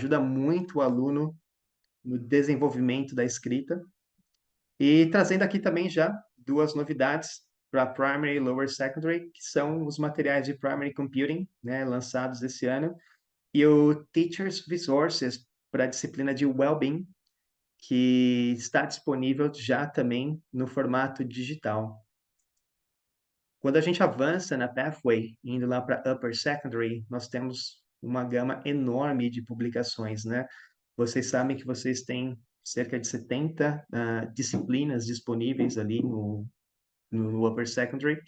ajuda muito o aluno no desenvolvimento da escrita. E trazendo aqui também já duas novidades para Primary e Lower Secondary, que são os materiais de Primary Computing, né, lançados esse ano, e o Teachers Resources para a disciplina de Wellbeing, que está disponível já também no formato digital. Quando a gente avança na Pathway, indo lá para Upper Secondary, nós temos uma gama enorme de publicações, né? Vocês sabem que vocês têm cerca de 70 disciplinas disponíveis ali no Upper Secondary.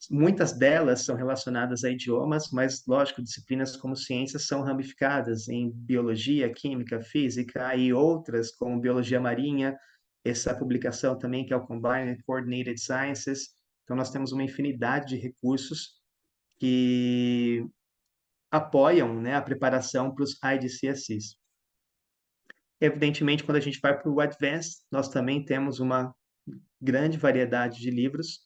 Muitas delas são relacionadas a idiomas, mas, lógico, disciplinas como ciências são ramificadas em biologia, química, física e outras, como biologia marinha, essa publicação também, que é o Combined Coordinated Sciences. Então, nós temos uma infinidade de recursos que apoiam, né, a preparação para os IGCSEs. Evidentemente, quando a gente vai para o Advanced, nós também temos uma grande variedade de livros,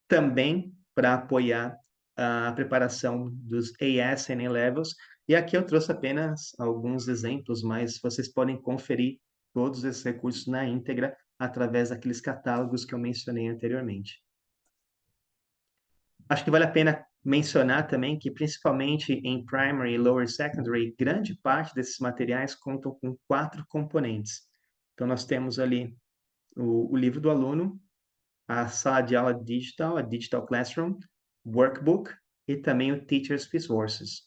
também para apoiar a preparação dos AS e A-Levels. E aqui eu trouxe apenas alguns exemplos, mas vocês podem conferir todos esses recursos na íntegra através daqueles catálogos que eu mencionei anteriormente. Acho que vale a pena mencionar também que, principalmente em Primary e Lower Secondary, grande parte desses materiais contam com 4 componentes. Então, nós temos ali o livro do aluno, a sala de aula digital, a Digital Classroom, Workbook e também o Teacher's Resources.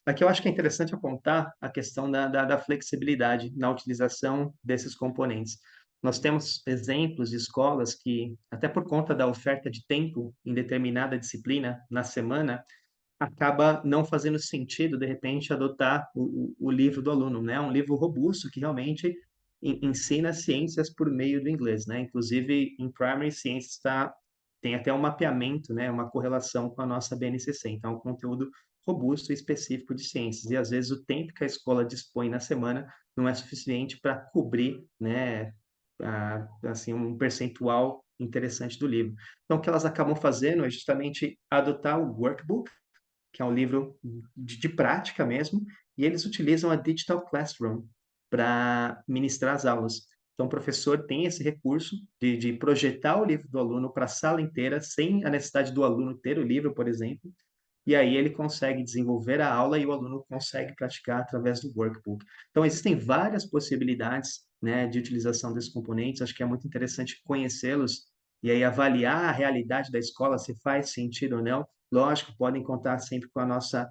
Aqui eu acho que é interessante apontar a questão da flexibilidade na utilização desses componentes. Nós temos exemplos de escolas que, até por conta da oferta de tempo em determinada disciplina na semana, acaba não fazendo sentido, de repente, adotar o livro do aluno, né? Um livro robusto que realmente ensina ciências por meio do inglês, né? Inclusive, em Primary Ciências tem até um mapeamento, né? Uma correlação com a nossa BNCC. Então, é um conteúdo robusto e específico de ciências. E, às vezes, o tempo que a escola dispõe na semana não é suficiente para cobrir, né? Assim, um percentual interessante do livro. Então, o que elas acabam fazendo é justamente adotar o workbook, que é um livro de prática mesmo, e eles utilizam a Digital Classroom para ministrar as aulas. Então, o professor tem esse recurso de projetar o livro do aluno para a sala inteira, sem a necessidade do aluno ter o livro, por exemplo, e aí ele consegue desenvolver a aula e o aluno consegue praticar através do workbook. Então, existem várias possibilidades, né, de utilização desses componentes, acho que é muito interessante conhecê-los e aí avaliar a realidade da escola, se faz sentido ou não. Lógico, podem contar sempre com a nossa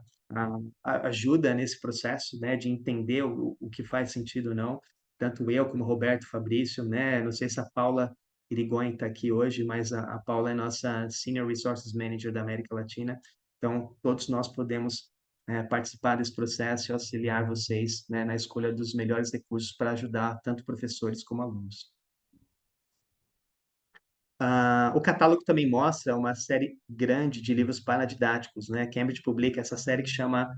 ajuda nesse processo, né, de entender o que faz sentido ou não. Tanto eu como o Roberto Fabrício, né, não sei se a Paula Irigoyen está aqui hoje, mas a Paula é nossa Senior Resources Manager da América Latina. Então, todos nós podemos participar desse processo e auxiliar vocês, né, na escolha dos melhores recursos para ajudar tanto professores como alunos. O catálogo também mostra uma série grande de livros paradidáticos, né? Cambridge publica essa série que chama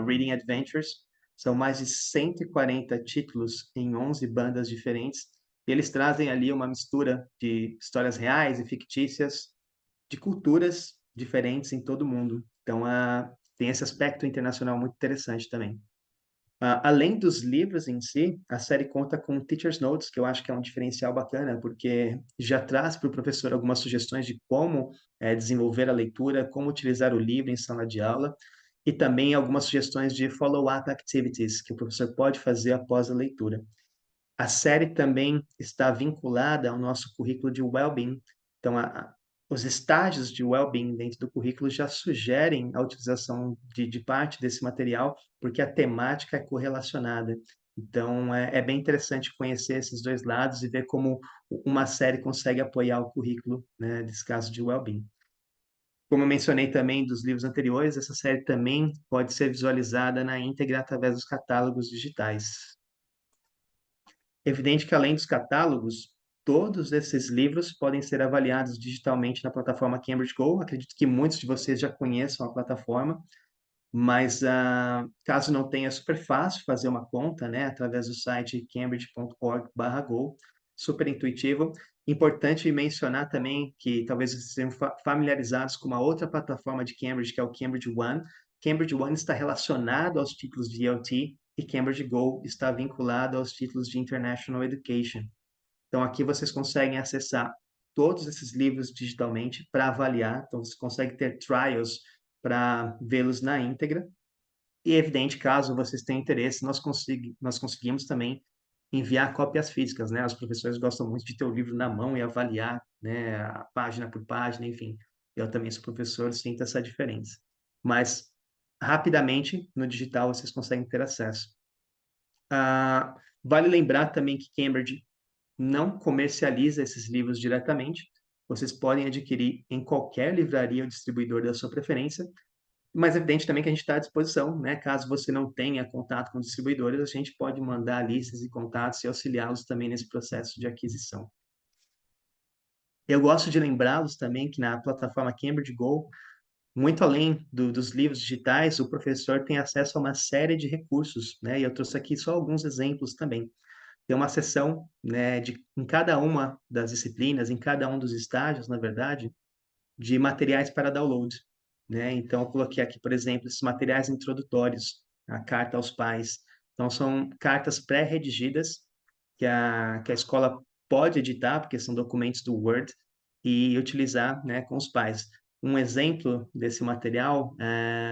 Reading Adventures. São mais de 140 títulos em 11 bandas diferentes. E eles trazem ali uma mistura de histórias reais e fictícias, de culturas diferentes em todo o mundo. Então, tem esse aspecto internacional muito interessante também. Além dos livros em si, a série conta com Teacher's Notes, que eu acho que é um diferencial bacana, porque já traz para o professor algumas sugestões de como desenvolver a leitura, como utilizar o livro em sala de aula, e também algumas sugestões de follow-up activities que o professor pode fazer após a leitura. A série também está vinculada ao nosso currículo de Wellbeing. Então, os estágios de Wellbeing dentro do currículo já sugerem a utilização de parte desse material, porque a temática é correlacionada. Então, é bem interessante conhecer esses dois lados e ver como uma série consegue apoiar o currículo, né, nesse caso de Wellbeing. Como eu mencionei também dos livros anteriores, essa série também pode ser visualizada na íntegra através dos catálogos digitais. Evidente que, além dos catálogos, todos esses livros podem ser avaliados digitalmente na plataforma Cambridge Go. Acredito que muitos de vocês já conheçam a plataforma, mas caso não tenha, é super fácil fazer uma conta, né, através do site cambridge.org/go, super intuitivo. Importante mencionar também que talvez vocês sejam familiarizados com uma outra plataforma de Cambridge, que é o Cambridge One, Cambridge One está relacionado aos títulos de ELT e Cambridge Go está vinculado aos títulos de International Education. Então, aqui vocês conseguem acessar todos esses livros digitalmente para avaliar. Então, você consegue ter trials para vê-los na íntegra. E, é evidente, caso vocês tenham interesse, nós conseguimos também enviar cópias físicas, né? Os professores gostam muito de ter o livro na mão e avaliar, né, página por página, enfim. Eu também sou professor, sinto essa diferença. Mas, rapidamente, no digital, vocês conseguem ter acesso. Vale lembrar também que Cambridge não comercializa esses livros diretamente. Vocês podem adquirir em qualquer livraria ou distribuidor da sua preferência, mas é evidente também que a gente está à disposição, né? Caso você não tenha contato com distribuidores, a gente pode mandar listas e contatos e auxiliá-los também nesse processo de aquisição. Eu gosto de lembrá-los também que na plataforma Cambridge Go, muito além dos livros digitais, o professor tem acesso a uma série de recursos, né? E eu trouxe aqui só alguns exemplos também. Tem uma seção, né, em cada uma das disciplinas, em cada um dos estágios, na verdade, de materiais para download, né? Então, eu coloquei aqui, por exemplo, esses materiais introdutórios, a carta aos pais. Então, são cartas pré-redigidas que a escola pode editar, porque são documentos do Word, e utilizar, né, com os pais. Um exemplo desse material,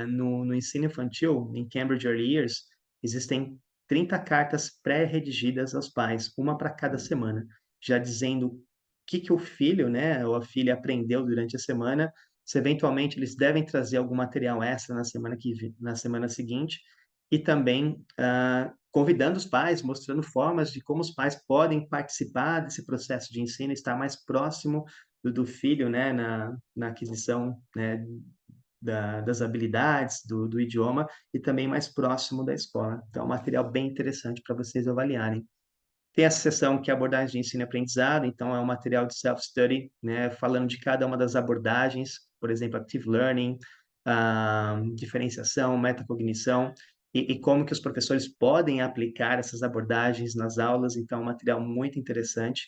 no ensino infantil, em Cambridge Early Years, existem 30 cartas pré-redigidas aos pais, uma para cada semana, já dizendo o que o filho, né, ou a filha aprendeu durante a semana, se eventualmente eles devem trazer algum material extra na semana seguinte, e também convidando os pais, mostrando formas de como os pais podem participar desse processo de ensino, estar mais próximo do filho, né, na aquisição, né, das habilidades, do idioma, e também mais próximo da escola. Então, é um material bem interessante para vocês avaliarem. Tem essa seção que é abordagem de ensino e aprendizado, então é um material de self-study, né, falando de cada uma das abordagens, por exemplo, active learning, diferenciação, metacognição, e como que os professores podem aplicar essas abordagens nas aulas, então é um material muito interessante.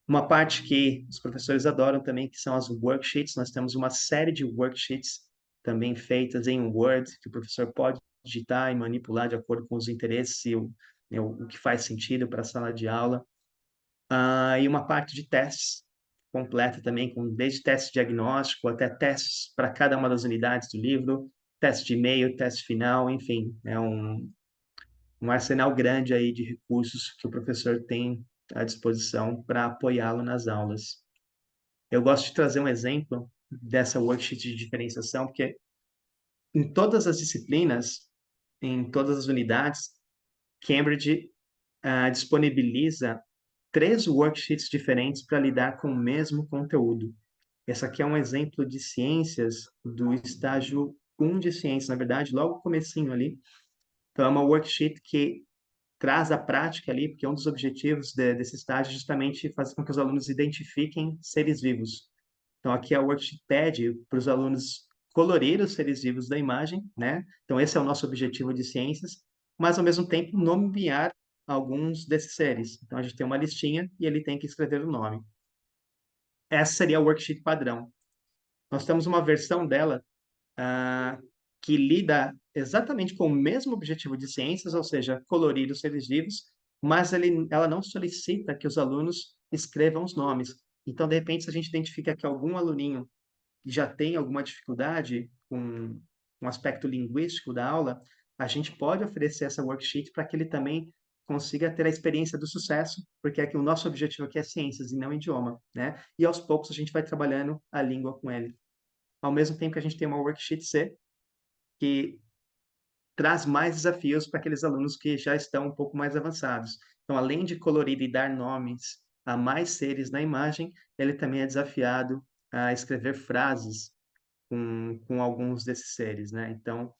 Uma parte que os professores adoram também, que são as worksheets, nós temos uma série de worksheets também feitas em Word, que o professor pode digitar e manipular de acordo com os interesses e né, o que faz sentido para a sala de aula. E uma parte de testes completa também, com desde teste diagnóstico até testes para cada uma das unidades do livro, teste de e-mail, teste final, enfim, é um arsenal grande aí de recursos que o professor tem à disposição para apoiá-lo nas aulas. Eu gosto de trazer um exemplo dessa worksheet de diferenciação, porque em todas as disciplinas, em todas as unidades, Cambridge disponibiliza 3 worksheets diferentes para lidar com o mesmo conteúdo. Essa aqui é um exemplo de ciências do estágio 1 de ciências, na verdade, logo no comecinho ali. Então, é uma worksheet que traz a prática ali, porque um dos objetivos desse estágio é justamente fazer com que os alunos identifiquem seres vivos. Então, aqui a worksheet pede para os alunos colorir os seres vivos da imagem, né? Então, esse é o nosso objetivo de ciências, mas, ao mesmo tempo, nomear alguns desses seres. Então, a gente tem uma listinha e ele tem que escrever o nome. Essa seria a worksheet padrão. Nós temos uma versão dela ah, que lida exatamente com o mesmo objetivo de ciências, ou seja, colorir os seres vivos, mas ela não solicita que os alunos escrevam os nomes. Então, de repente, se a gente identifica que algum aluninho já tem alguma dificuldade com um aspecto linguístico da aula, a gente pode oferecer essa worksheet para que ele também consiga ter a experiência do sucesso, porque o nosso objetivo aqui é ciências e não idioma, né? E aos poucos a gente vai trabalhando a língua com ele. Ao mesmo tempo que a gente tem uma worksheet C, que traz mais desafios para aqueles alunos que já estão um pouco mais avançados. Então, além de colorir e dar nomes a mais seres na imagem, ele também é desafiado a escrever frases com alguns desses seres, né? Então,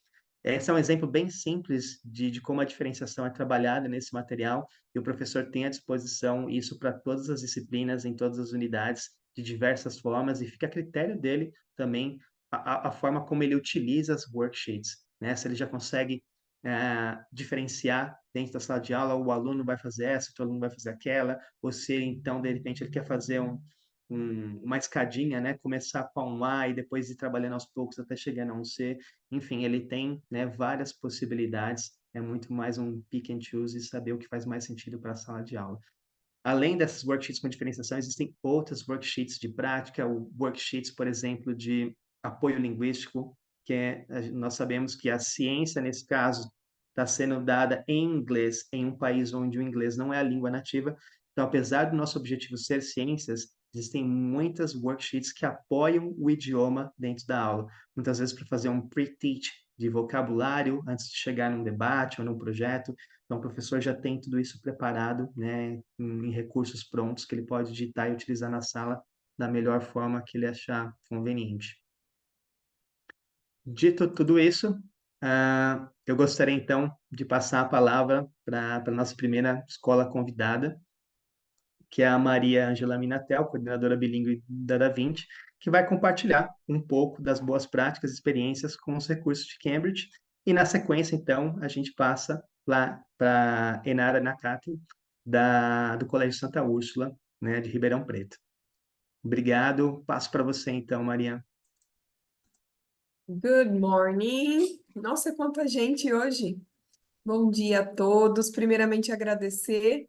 esse é um exemplo bem simples de como a diferenciação é trabalhada nesse material e o professor tem à disposição isso para todas as disciplinas, em todas as unidades, de diversas formas, e fica a critério dele também a forma como ele utiliza as worksheets, né? Se ele já consegue diferenciar dentro da sala de aula, o aluno vai fazer essa, o aluno vai fazer aquela, ou se então, de repente, ele quer fazer uma escadinha, né? Começar com um A e depois ir trabalhando aos poucos até chegar a um C. Enfim, ele tem, né, várias possibilidades. É muito mais um pick and choose e saber o que faz mais sentido para a sala de aula. Além dessas worksheets com diferenciação, existem outras worksheets de prática, worksheets, por exemplo, de apoio linguístico, que nós sabemos que a ciência, nesse caso, está sendo dada em inglês, em um país onde o inglês não é a língua nativa. Então, apesar do nosso objetivo ser ciências, existem muitas worksheets que apoiam o idioma dentro da aula. Muitas vezes para fazer um pre-teach de vocabulário antes de chegar num debate ou num projeto. Então, o professor já tem tudo isso preparado, né, em recursos prontos que ele pode digitar e utilizar na sala da melhor forma que ele achar conveniente. Dito tudo isso, eu gostaria então de passar a palavra para a nossa primeira escola convidada, que é a Maria Angela Minatel, coordenadora bilíngue da Da Vinci, que vai compartilhar um pouco das boas práticas e experiências com os recursos de Cambridge. E na sequência, então, a gente passa lá para Enara Nakati, do Colégio Santa Úrsula, né, de Ribeirão Preto. Obrigado. Passo para você, então, Maria. Good morning! Nossa, quanta gente hoje! Bom dia a todos. Primeiramente, agradecer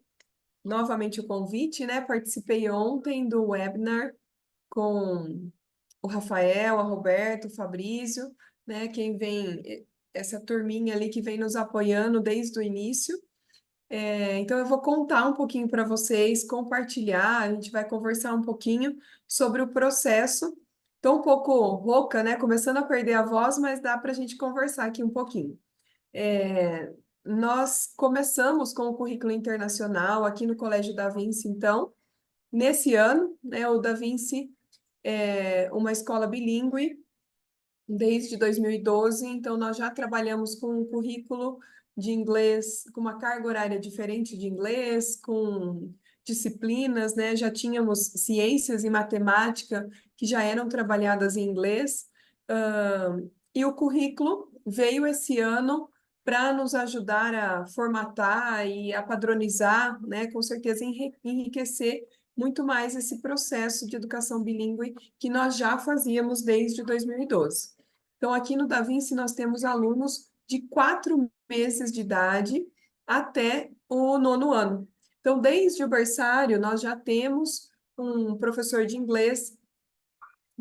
novamente o convite, né? Participei ontem do webinar com o Rafael, a Roberto, o Fabrício, né? Quem vem, essa turminha ali que vem nos apoiando desde o início. Então, eu vou contar um pouquinho para vocês, compartilhar, a gente vai conversar um pouquinho sobre o processo. Estou um pouco rouca, né? Começando a perder a voz, mas dá para a gente conversar aqui um pouquinho. É, Nós começamos com o currículo internacional aqui no Colégio Da Vinci, então, nesse ano, né? O Da Vinci é uma escola bilíngue desde 2012, então nós já trabalhamos com um currículo de inglês, com uma carga horária diferente de inglês, com disciplinas, né? Já tínhamos ciências e matemática que já eram trabalhadas em inglês, e o currículo veio esse ano para nos ajudar a formatar e a padronizar, né? Com certeza enriquecer muito mais esse processo de educação bilíngue que nós já fazíamos desde 2012. Então, aqui no Da Vinci, nós temos alunos de 4 meses de idade até o 9º ano. Então, desde o berçário, nós já temos um professor de inglês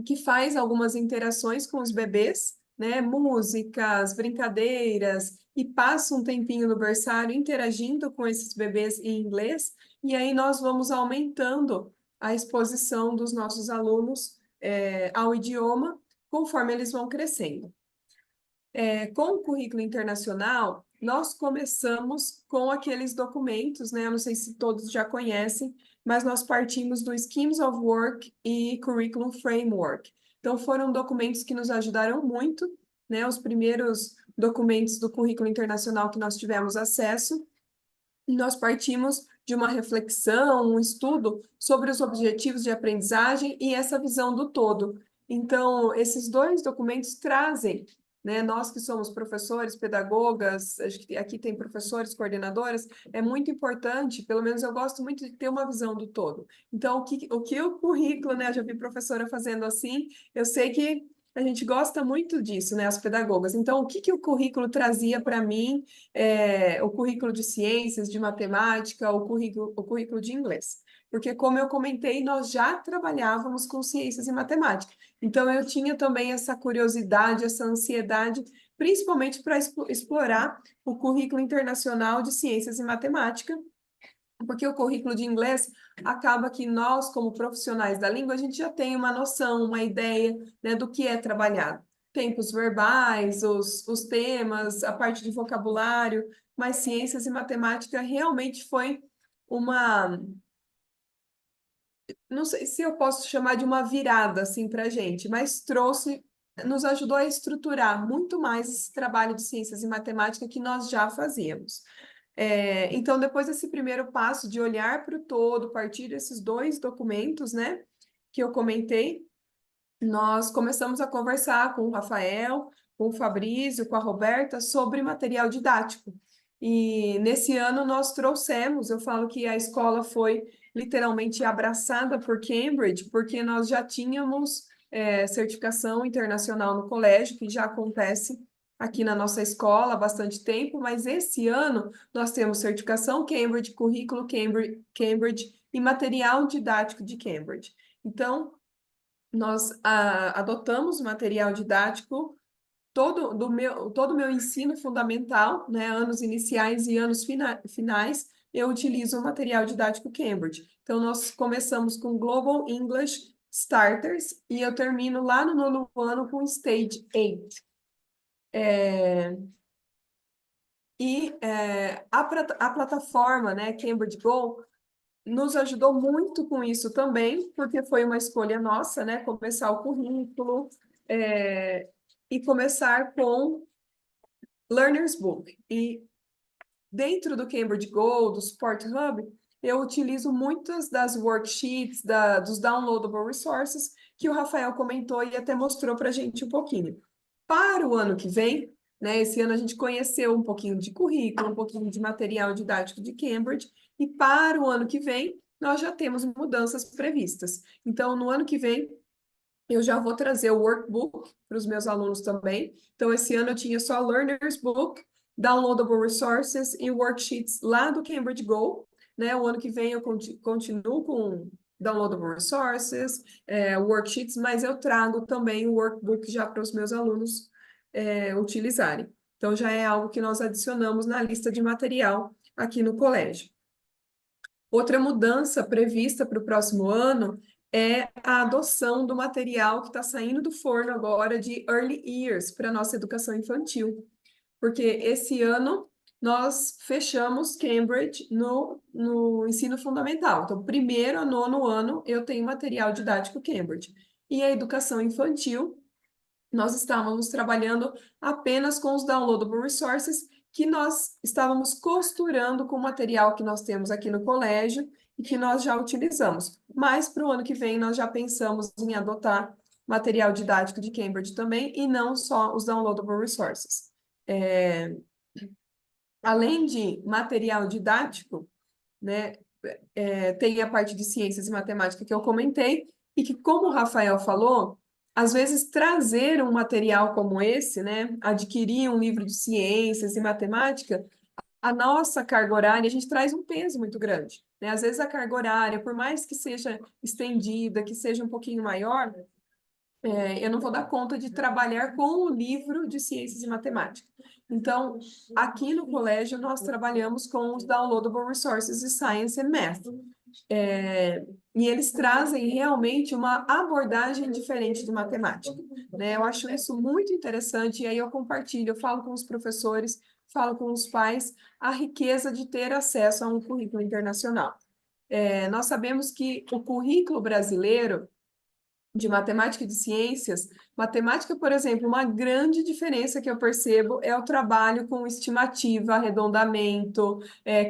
que faz algumas interações com os bebês, né? Músicas, brincadeiras, e passa um tempinho no berçário interagindo com esses bebês em inglês, e aí nós vamos aumentando a exposição dos nossos alunos, ao idioma conforme eles vão crescendo. Com o currículo internacional, nós começamos com aqueles documentos, né? Eu não sei se todos já conhecem, mas nós partimos do Schemes of Work e Curriculum Framework. Então, foram documentos que nos ajudaram muito, né? Os primeiros documentos do currículo internacional que nós tivemos acesso. E nós partimos de uma reflexão, um estudo sobre os objetivos de aprendizagem e essa visão do todo. Então, esses dois documentos trazem, né, nós que somos professores, pedagogas, acho que aqui tem professores, coordenadoras, é muito importante, pelo menos eu gosto muito de ter uma visão do todo. Então, o currículo, né, eu já vi professora fazendo assim, eu sei que a gente gosta muito disso, né, as pedagogas. Então, o currículo trazia para mim, o currículo de ciências, de matemática, o currículo de inglês. Porque, como eu comentei, nós já trabalhávamos com ciências e matemática. Então, eu tinha também essa curiosidade, essa ansiedade, principalmente para explorar o currículo internacional de ciências e matemática, porque o currículo de inglês acaba que nós, como profissionais da língua, a gente já tem uma noção, uma ideia, né, do que é trabalhado. Tempos verbais, os temas, a parte de vocabulário, mas ciências e matemática realmente foi uma, não sei se eu posso chamar de uma virada assim para a gente, mas nos ajudou a estruturar muito mais esse trabalho de ciências e matemática que nós já fazíamos. Então, depois desse primeiro passo de olhar para o todo, partir desses dois documentos, né, que eu comentei, nós começamos a conversar com o Rafael, com o Fabrício, com a Roberta, sobre material didático. E nesse ano nós trouxemos, eu falo que a escola foi literalmente abraçada por Cambridge, porque nós já tínhamos certificação internacional no colégio, que já acontece aqui na nossa escola há bastante tempo, mas esse ano nós temos certificação Cambridge, currículo Cambridge e material didático de Cambridge. Então, nós adotamos material didático todo o meu ensino fundamental, né, anos iniciais e anos finais, eu utilizo o material didático Cambridge. Então, nós começamos com Global English Starters e eu termino lá no 9º ano com Stage 8. A plataforma, né, Cambridge Go, nos ajudou muito com isso também, porque foi uma escolha nossa, né, começar o currículo e começar com Learner's Book. E dentro do Cambridge Go, do Support Hub, eu utilizo muitas das worksheets, dos downloadable resources, que o Rafael comentou e até mostrou para a gente um pouquinho. Para o ano que vem, né, esse ano a gente conheceu um pouquinho de currículo, um pouquinho de material didático de Cambridge, e para o ano que vem, nós já temos mudanças previstas. Então, no ano que vem, eu já vou trazer o workbook para os meus alunos também. Então, esse ano eu tinha só Learner's Book, Downloadable Resources e Worksheets lá do Cambridge Go. Né? O ano que vem eu continuo com Downloadable Resources, Worksheets, mas eu trago também o Workbook já para os meus alunos utilizarem. Então, já é algo que nós adicionamos na lista de material aqui no colégio. Outra mudança prevista para o próximo ano é a adoção do material que está saindo do forno agora de Early Years para a nossa educação infantil. Porque esse ano nós fechamos Cambridge no ensino fundamental. Então, 1º a 9º ano eu tenho material didático Cambridge. E a educação infantil, nós estávamos trabalhando apenas com os downloadable resources que nós estávamos costurando com o material que nós temos aqui no colégio e que nós já utilizamos. Mas para o ano que vem nós já pensamos em adotar material didático de Cambridge também e não só os downloadable resources. Além de material didático, né, tem a parte de ciências e matemática que eu comentei, e que, como o Rafael falou, às vezes trazer um material como esse, né, adquirir um livro de ciências e matemática, a nossa carga horária, a gente traz um peso muito grande. Né? Às vezes a carga horária, por mais que seja estendida, que seja um pouquinho maior, eu não vou dar conta de trabalhar com o livro de ciências e matemática. Então, aqui no colégio, nós trabalhamos com os Downloadable Resources de Science and Math. E eles trazem realmente uma abordagem diferente de matemática. Né? Eu acho isso muito interessante, e aí eu compartilho, eu falo com os professores, falo com os pais, a riqueza de ter acesso a um currículo internacional. Nós sabemos que o currículo brasileiro de matemática e de ciências, matemática, por exemplo, uma grande diferença que eu percebo é o trabalho com estimativa, arredondamento,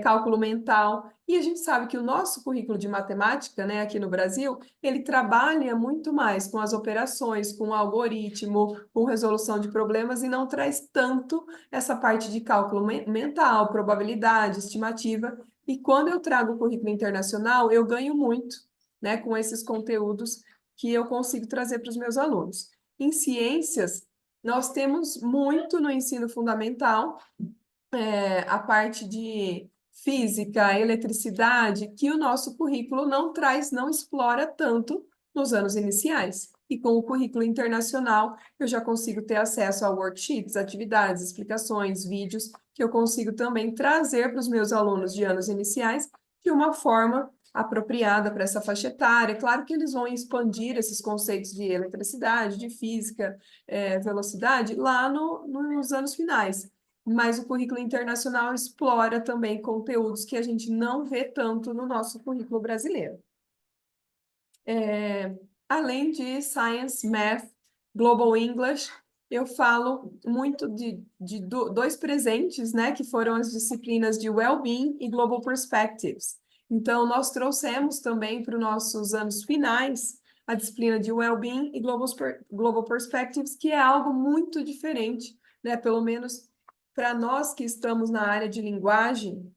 cálculo mental. E a gente sabe que o nosso currículo de matemática, né, aqui no Brasil, ele trabalha muito mais com as operações, com o algoritmo, com resolução de problemas e não traz tanto essa parte de cálculo mental, probabilidade, estimativa. E quando eu trago o currículo internacional, eu ganho muito, né, com esses conteúdos que eu consigo trazer para os meus alunos. Em ciências, nós temos muito no ensino fundamental, a parte de física, eletricidade, que o nosso currículo não traz, não explora tanto nos anos iniciais. E com o currículo internacional, eu já consigo ter acesso a worksheets, atividades, explicações, vídeos, que eu consigo também trazer para os meus alunos de anos iniciais de uma forma apropriada para essa faixa etária. Claro que eles vão expandir esses conceitos de eletricidade, de física, velocidade, lá nos anos finais. Mas o currículo internacional explora também conteúdos que a gente não vê tanto no nosso currículo brasileiro. Além de Science, Math, Global English, eu falo muito de dois presentes, né, que foram as disciplinas de Wellbeing e Global Perspectives. Então, nós trouxemos também para os nossos anos finais a disciplina de Wellbeing e Global Perspectives, que é algo muito diferente, né, pelo menos para nós que estamos na área de linguagem,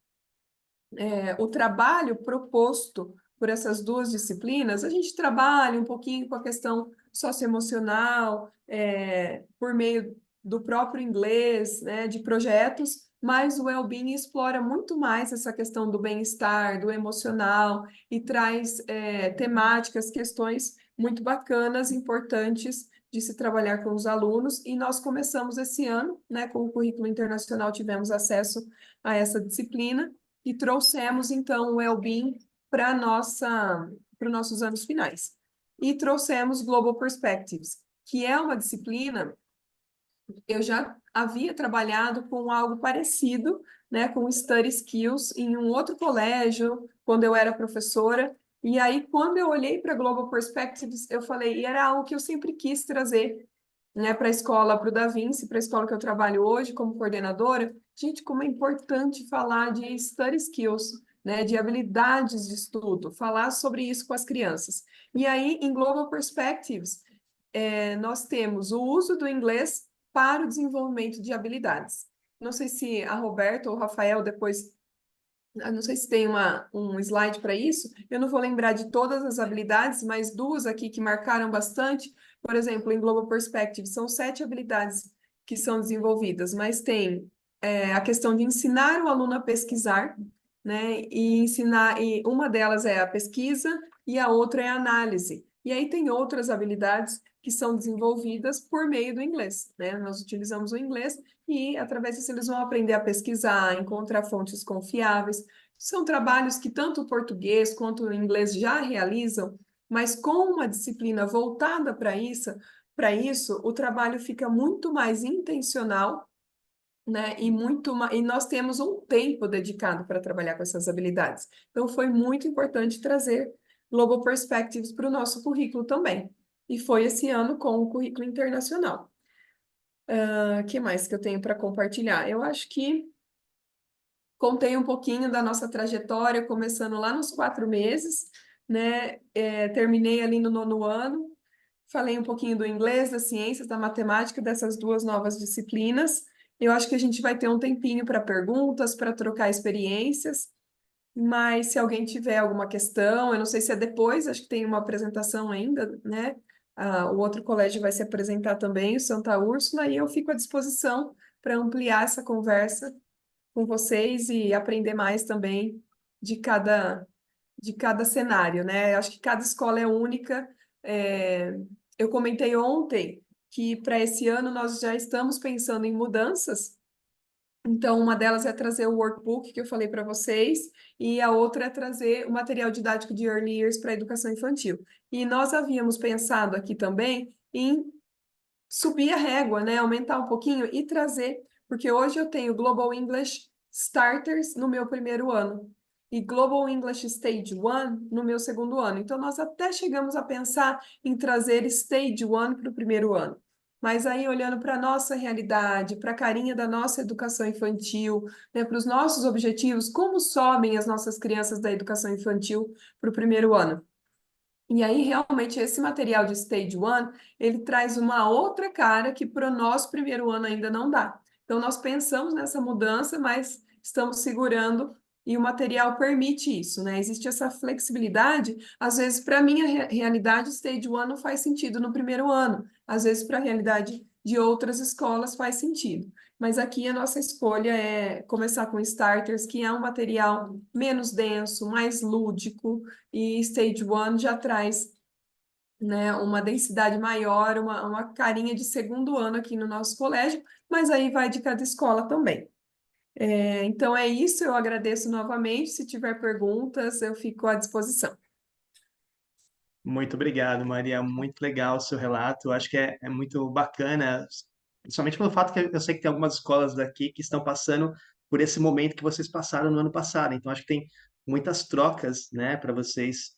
o trabalho proposto por essas duas disciplinas, a gente trabalha um pouquinho com a questão socioemocional, por meio do próprio inglês, né, de projetos, mas o well-being explora muito mais essa questão do bem-estar, do emocional, e traz temáticas, questões muito bacanas, importantes de se trabalhar com os alunos, e nós começamos esse ano, né, com o currículo internacional, tivemos acesso a essa disciplina, e trouxemos, então, o well-being para os nossos anos finais. E trouxemos Global Perspectives, que é uma disciplina. Eu já havia trabalhado com algo parecido, né, com Study Skills em um outro colégio, quando eu era professora, e aí quando eu olhei para Global Perspectives, eu falei, e era algo que eu sempre quis trazer, né, para a escola, para o Da Vinci, para a escola que eu trabalho hoje como coordenadora. Gente, como é importante falar de Study Skills, né, de habilidades de estudo, falar sobre isso com as crianças. E aí, em Global Perspectives, nós temos o uso do inglês para o desenvolvimento de habilidades. Não sei se a Roberta ou o Rafael depois, não sei se tem um slide para isso, eu não vou lembrar de todas as habilidades, mas duas aqui que marcaram bastante. Por exemplo, em Global Perspective, são 7 habilidades que são desenvolvidas, mas tem a questão de ensinar o aluno a pesquisar, né? E uma delas é a pesquisa e a outra é a análise. E aí tem outras habilidades que são desenvolvidas por meio do inglês, né? Nós utilizamos o inglês e, através disso, eles vão aprender a pesquisar, encontrar fontes confiáveis. São trabalhos que tanto o português quanto o inglês já realizam, mas com uma disciplina voltada para isso, o trabalho fica muito mais intencional, né? E nós temos um tempo dedicado para trabalhar com essas habilidades. Então, foi muito importante trazer Global Perspectives para o nosso currículo também. E foi esse ano com o currículo internacional. O que mais que eu tenho para compartilhar? Eu acho que contei um pouquinho da nossa trajetória, começando lá nos 4 meses, né? Terminei ali no 9º ano. Falei um pouquinho do inglês, das ciências, da matemática, dessas duas novas disciplinas. Eu acho que a gente vai ter um tempinho para perguntas, para trocar experiências, mas se alguém tiver alguma questão, eu não sei se é depois, acho que tem uma apresentação ainda, né? O outro colégio vai se apresentar também, o Santa Úrsula, e eu fico à disposição para ampliar essa conversa com vocês e aprender mais também de cada cenário, né? Acho que cada escola é única. É, eu comentei ontem que para esse ano nós já estamos pensando em mudanças. Então, uma delas é trazer o workbook que eu falei para vocês, e a outra é trazer o material didático de Early Years para a educação infantil. E nós havíamos pensado aqui também em subir a régua, né? Aumentar um pouquinho e trazer, porque hoje eu tenho Global English Starters no meu 1º ano e Global English Stage 1 no meu 2º ano. Então, nós até chegamos a pensar em trazer Stage 1 para o 1º ano. Mas aí, olhando para a nossa realidade, para a carinha da nossa educação infantil, né, para os nossos objetivos, como sobem as nossas crianças da educação infantil para o 1º ano? E aí, realmente, esse material de Stage 1, ele traz uma outra cara que para o nosso 1º ano ainda não dá. Então, nós pensamos nessa mudança, mas estamos segurando e o material permite isso, né? Existe essa flexibilidade. Às vezes, para a minha realidade, Stage 1 não faz sentido no 1º ano. Às vezes, para a realidade de outras escolas, faz sentido. Mas aqui a nossa escolha é começar com Starters, que é um material menos denso, mais lúdico, e Stage 1 já traz, né, uma densidade maior, uma carinha de 2º ano aqui no nosso colégio, mas aí vai de cada escola também. Então é isso, eu agradeço novamente. Se tiver perguntas, eu fico à disposição. Muito obrigado, Maria. Muito legal o seu relato. Acho que é muito bacana, principalmente pelo fato que eu sei que tem algumas escolas daqui que estão passando por esse momento que vocês passaram no ano passado. Então, acho que tem muitas trocas, né, para vocês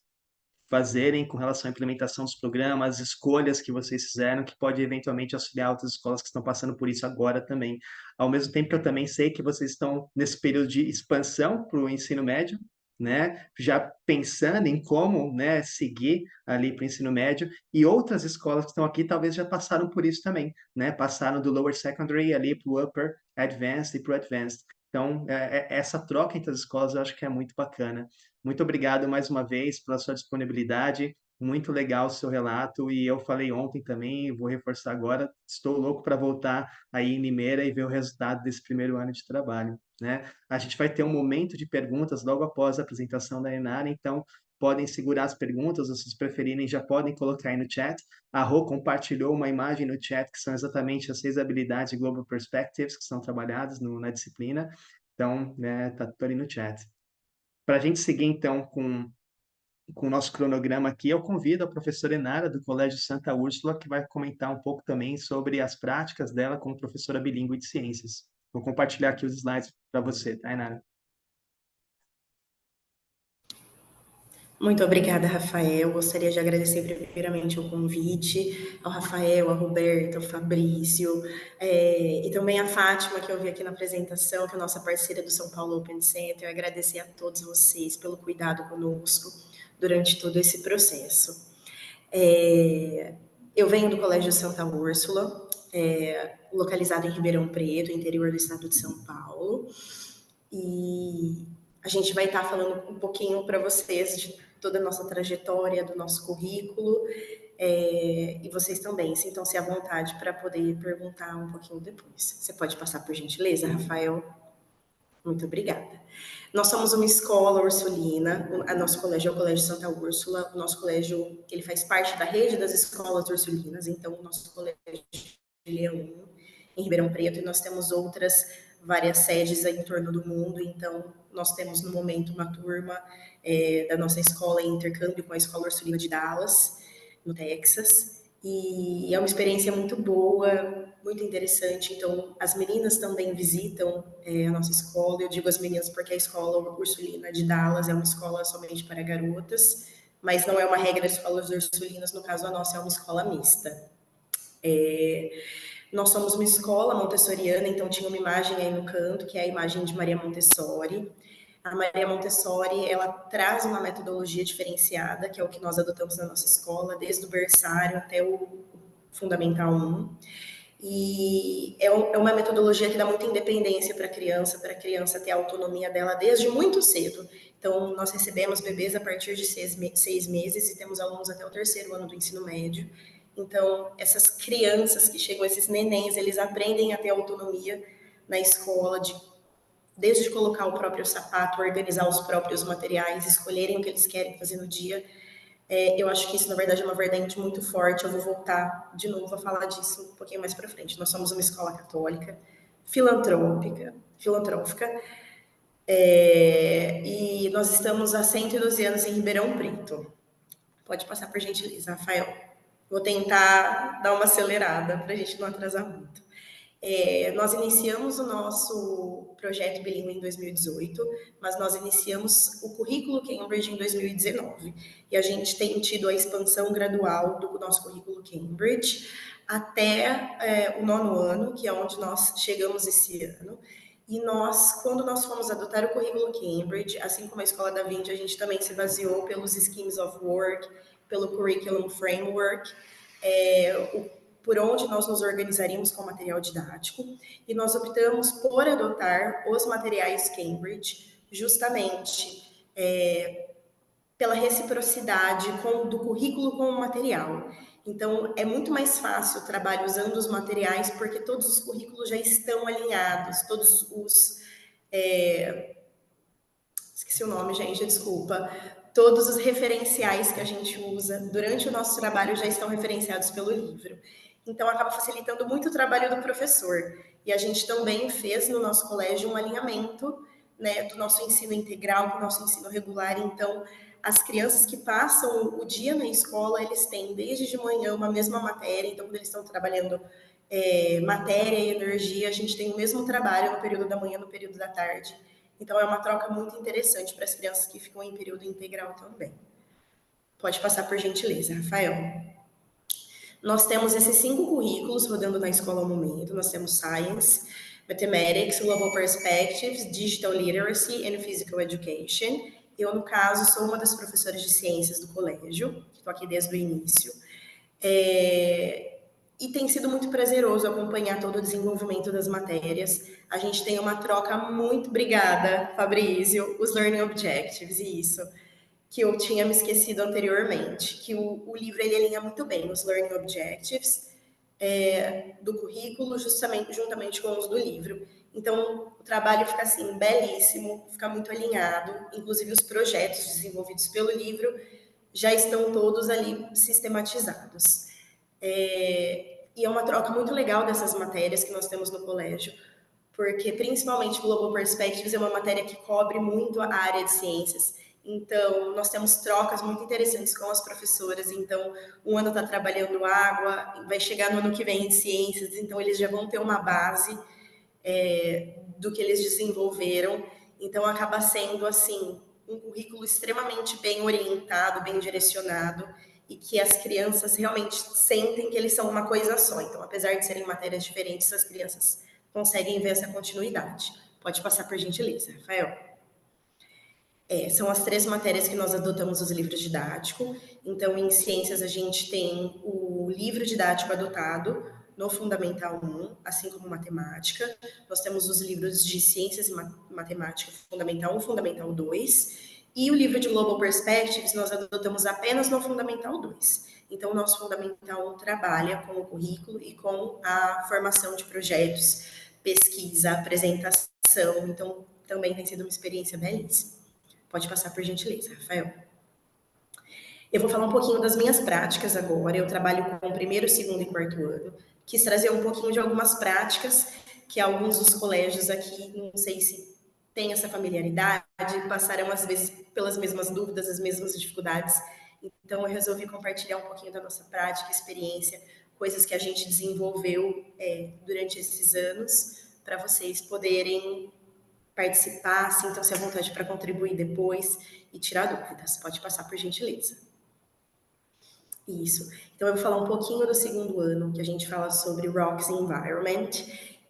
fazerem com relação à implementação dos programas, escolhas que vocês fizeram, que pode eventualmente auxiliar outras escolas que estão passando por isso agora também. Ao mesmo tempo que eu também sei que vocês estão nesse período de expansão para o ensino médio, né? Já pensando em como, né, seguir ali para o ensino médio, e outras escolas que estão aqui talvez já passaram por isso também, né? Passaram do lower secondary ali para o upper advanced e para o advanced. Então, essa troca entre as escolas eu acho que é muito bacana. Muito obrigado mais uma vez pela sua disponibilidade. Muito legal o seu relato. E eu falei ontem também, vou reforçar agora, estou louco para voltar aí em Limeira e ver o resultado desse primeiro ano de trabalho, né? A gente vai ter um momento de perguntas logo após a apresentação da Enara, então podem segurar as perguntas, ou se vocês preferirem, já podem colocar aí no chat. A Rô compartilhou uma imagem no chat que são exatamente as 6 habilidades de Global Perspectives que são trabalhadas na disciplina. Então, né, tá tudo ali no chat. Para a gente seguir, então, com o nosso cronograma aqui, eu convido a professora Enara, do Colégio Santa Úrsula, que vai comentar um pouco também sobre as práticas dela como professora bilíngue de ciências. Vou compartilhar aqui os slides para você, tá, Enara? Muito obrigada, Rafael. Gostaria de agradecer primeiramente o convite ao Rafael, ao Roberto, ao Fabrício, e também a Fátima, que eu vi aqui na apresentação, que é a nossa parceira do São Paulo Open Center. Agradecer a todos vocês pelo cuidado conosco durante todo esse processo. Eu venho do Colégio Santa Úrsula, localizado em Ribeirão Preto, interior do estado de São Paulo, e a gente vai estar falando um pouquinho para vocês de toda a nossa trajetória, do nosso currículo, e vocês também sintam-se à vontade para poder perguntar um pouquinho depois. Você pode passar por gentileza, Rafael? Muito obrigada. Nós somos uma escola ursulina, o nosso colégio é o Colégio Santa Úrsula, o nosso colégio ele faz parte da rede das escolas ursulinas, então o nosso colégio ele é em Ribeirão Preto, e nós temos outras várias sedes aí em torno do mundo, então nós temos no momento uma turma da nossa escola em intercâmbio com a Escola Ursulina de Dallas, no Texas, e é uma experiência muito boa, muito interessante. Então, as meninas também visitam a nossa escola. Eu digo as meninas porque a Escola Ursulina de Dallas é uma escola somente para garotas, mas não é uma regra das escolas ursulinas, no caso a nossa é uma escola mista. Nós somos uma escola montessoriana, então tinha uma imagem aí no canto, que é a imagem de Maria Montessori. A Maria Montessori, ela traz uma metodologia diferenciada, que é o que nós adotamos na nossa escola, desde o berçário até o Fundamental 1. E é uma metodologia que dá muita independência para a criança ter a autonomia dela desde muito cedo. Então, nós recebemos bebês a partir de 6 meses e temos alunos até o 3º ano do ensino médio. Então, essas crianças que chegam, esses nenéns, eles aprendem a ter autonomia na escola, desde colocar o próprio sapato, organizar os próprios materiais, escolherem o que eles querem fazer no dia. Eu acho que isso, na verdade, é uma vertente muito forte. Eu vou voltar de novo a falar disso um pouquinho mais para frente. Nós somos uma escola católica, filantrópica, e nós estamos há 112 anos em Ribeirão Preto. Pode passar por gentileza, Rafael. Vou tentar dar uma acelerada para a gente não atrasar muito. Nós iniciamos o nosso projeto bilíngue em 2018, mas nós iniciamos o currículo Cambridge em 2019. E a gente tem tido a expansão gradual do nosso currículo Cambridge até o 9º ano, que é onde nós chegamos esse ano. E quando nós fomos adotar o currículo Cambridge, assim como a Escola da Vinci, a gente também se baseou pelos Schemes of Work, pelo Curriculum Framework, por onde nós nos organizaríamos com o material didático, e nós optamos por adotar os materiais Cambridge justamente pela reciprocidade do currículo com o material. Então, é muito mais fácil o trabalho usando os materiais, porque todos os currículos já estão alinhados, todos os... esqueci o nome, gente, desculpa. Todos os referenciais que a gente usa durante o nosso trabalho já estão referenciados pelo livro. Então, acaba facilitando muito o trabalho do professor. E a gente também fez no nosso colégio um alinhamento, né, do nosso ensino integral com o nosso ensino regular. Então, as crianças que passam o dia na escola, eles têm desde de manhã uma mesma matéria. Então, quando eles estão trabalhando matéria e energia, a gente tem o mesmo trabalho no período da manhã, no período da tarde. Então, é uma troca muito interessante para as crianças que ficam em período integral também. Pode passar por gentileza, Rafael. Nós temos esses 5 currículos rodando na escola ao momento. Nós temos Science, Mathematics, Global Perspectives, Digital Literacy and Physical Education. Eu, no caso, sou uma das professoras de ciências do colégio, estou aqui desde o início. E tem sido muito prazeroso acompanhar todo o desenvolvimento das matérias. A gente tem uma troca muito, obrigada, Fabrício, os Learning Objectives, e isso, que eu tinha me esquecido anteriormente, que o livro ele alinha muito bem os Learning Objectives do currículo, juntamente com os do livro. Então, o trabalho fica assim, belíssimo, fica muito alinhado, inclusive os projetos desenvolvidos pelo livro já estão todos ali sistematizados. E é uma troca muito legal dessas matérias que nós temos no colégio, porque principalmente Global Perspectives é uma matéria que cobre muito a área de ciências. Então, nós temos trocas muito interessantes com as professoras. Então, um ano está trabalhando água, vai chegar no ano que vem em ciências, então eles já vão ter uma base do que eles desenvolveram. Então, acaba sendo, assim, um currículo extremamente bem orientado, bem direcionado, e que as crianças realmente sentem que eles são uma coisa só. Então, apesar de serem matérias diferentes, as crianças conseguem ver essa continuidade. Pode passar por gentileza, Rafael. São as 3 matérias que nós adotamos os livros didáticos. Então, em ciências, a gente tem o livro didático adotado no Fundamental 1, assim como matemática. Nós temos os livros de ciências e matemática, Fundamental 1, Fundamental 2. E o livro de Global Perspectives nós adotamos apenas no Fundamental 2. Então, o nosso Fundamental 1 trabalha com o currículo e com a formação de projetos, pesquisa, apresentação. Então, também tem sido uma experiência belíssima. Pode passar por gentileza, Rafael. Eu vou falar um pouquinho das minhas práticas agora. Eu trabalho com o 1º, 2º e 4º ano. Quis trazer um pouquinho de algumas práticas que alguns dos colégios aqui, não sei se têm essa familiaridade, passaram às vezes pelas mesmas dúvidas, as mesmas dificuldades. Então, eu resolvi compartilhar um pouquinho da nossa prática, experiência, coisas que a gente desenvolveu durante esses anos, para vocês poderem participar, sintam-se à vontade para contribuir depois e tirar dúvidas. Pode passar por gentileza. Isso. Então, eu vou falar um pouquinho do 2º ano, que a gente fala sobre Rocks Environment.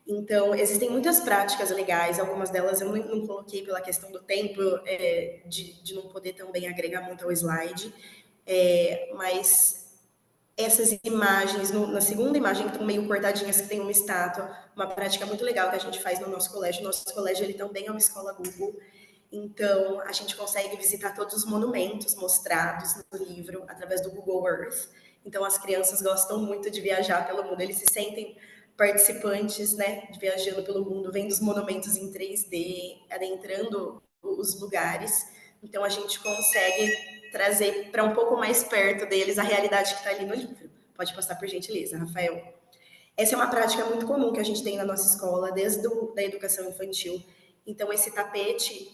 Então, existem muitas práticas legais, algumas delas eu não coloquei pela questão do tempo, de não poder também agregar muito ao slide, mas essas imagens, na segunda imagem, que estão meio cortadinhas, que tem uma estátua, uma prática muito legal que a gente faz no nosso colégio. Nosso colégio, ele também é uma escola Google, então a gente consegue visitar todos os monumentos mostrados no livro através do Google Earth. Então as crianças gostam muito de viajar pelo mundo, eles se sentem participantes, né, de viajando pelo mundo, vendo os monumentos em 3D, adentrando os lugares. Então a gente consegue trazer para um pouco mais perto deles a realidade que está ali no livro. Pode passar por gentileza, Rafael. Essa é uma prática muito comum que a gente tem na nossa escola, desde a educação infantil. Então, esse tapete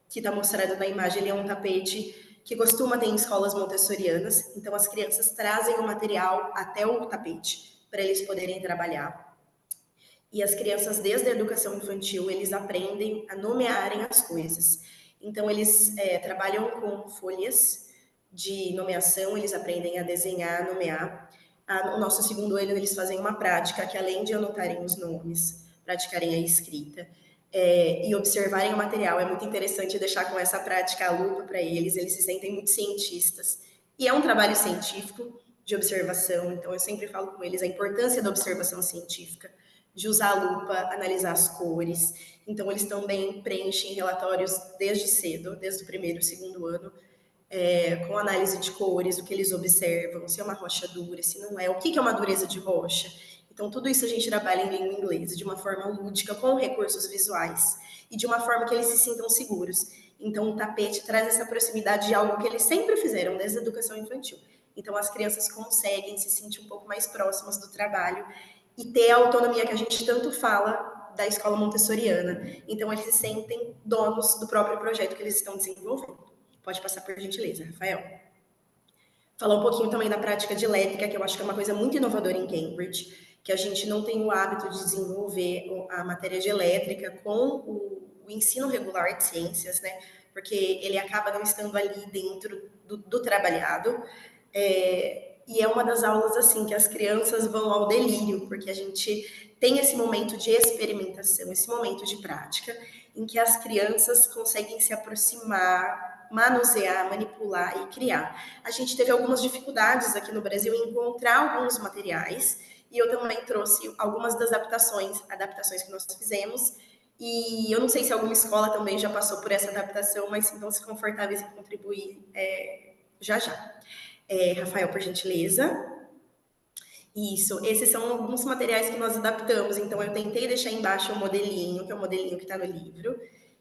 que está mostrado na imagem, ele é um tapete que costuma ter em escolas montessorianas. Então, as crianças trazem o material até o tapete para eles poderem trabalhar. E as crianças, desde a educação infantil, eles aprendem a nomearem as coisas. Então, eles trabalham com folhas de nomeação, eles aprendem a desenhar, nomear. No nosso 2º ano, eles fazem uma prática que, além de anotarem os nomes, praticarem a escrita e observarem o material. É muito interessante deixar com essa prática a lupa para eles se sentem muito cientistas. E é um trabalho científico de observação, então eu sempre falo com eles a importância da observação científica, de usar a lupa, analisar as cores. Então, eles também preenchem relatórios desde cedo, desde o 1º e 2º ano, com análise de cores, o que eles observam, se é uma rocha dura, se não é, o que é uma dureza de rocha. Então, tudo isso a gente trabalha em língua inglesa, de uma forma lúdica, com recursos visuais, e de uma forma que eles se sintam seguros. Então, o tapete traz essa proximidade de algo que eles sempre fizeram, desde a educação infantil. Então, as crianças conseguem se sentir um pouco mais próximas do trabalho e ter a autonomia que a gente tanto fala da escola montessoriana. Então, eles se sentem donos do próprio projeto que eles estão desenvolvendo. Pode passar por gentileza, Rafael. Falar um pouquinho também da prática de elétrica, que eu acho que é uma coisa muito inovadora em Cambridge, que a gente não tem o hábito de desenvolver a matéria de elétrica com o ensino regular de ciências, né? Porque ele acaba não estando ali dentro do trabalhado. E é uma das aulas, assim, que as crianças vão ao delírio, porque a gente tem esse momento de experimentação, esse momento de prática, em que as crianças conseguem se aproximar manusear, manipular e criar. A gente teve algumas dificuldades aqui no Brasil em encontrar alguns materiais, e eu também trouxe algumas das adaptações que nós fizemos, e eu não sei se alguma escola também já passou por essa adaptação, mas sintam-se confortáveis em contribuir já já. Rafael, por gentileza. Isso, esses são alguns materiais que nós adaptamos. Então, eu tentei deixar embaixo o modelinho, que é o modelinho que está no livro.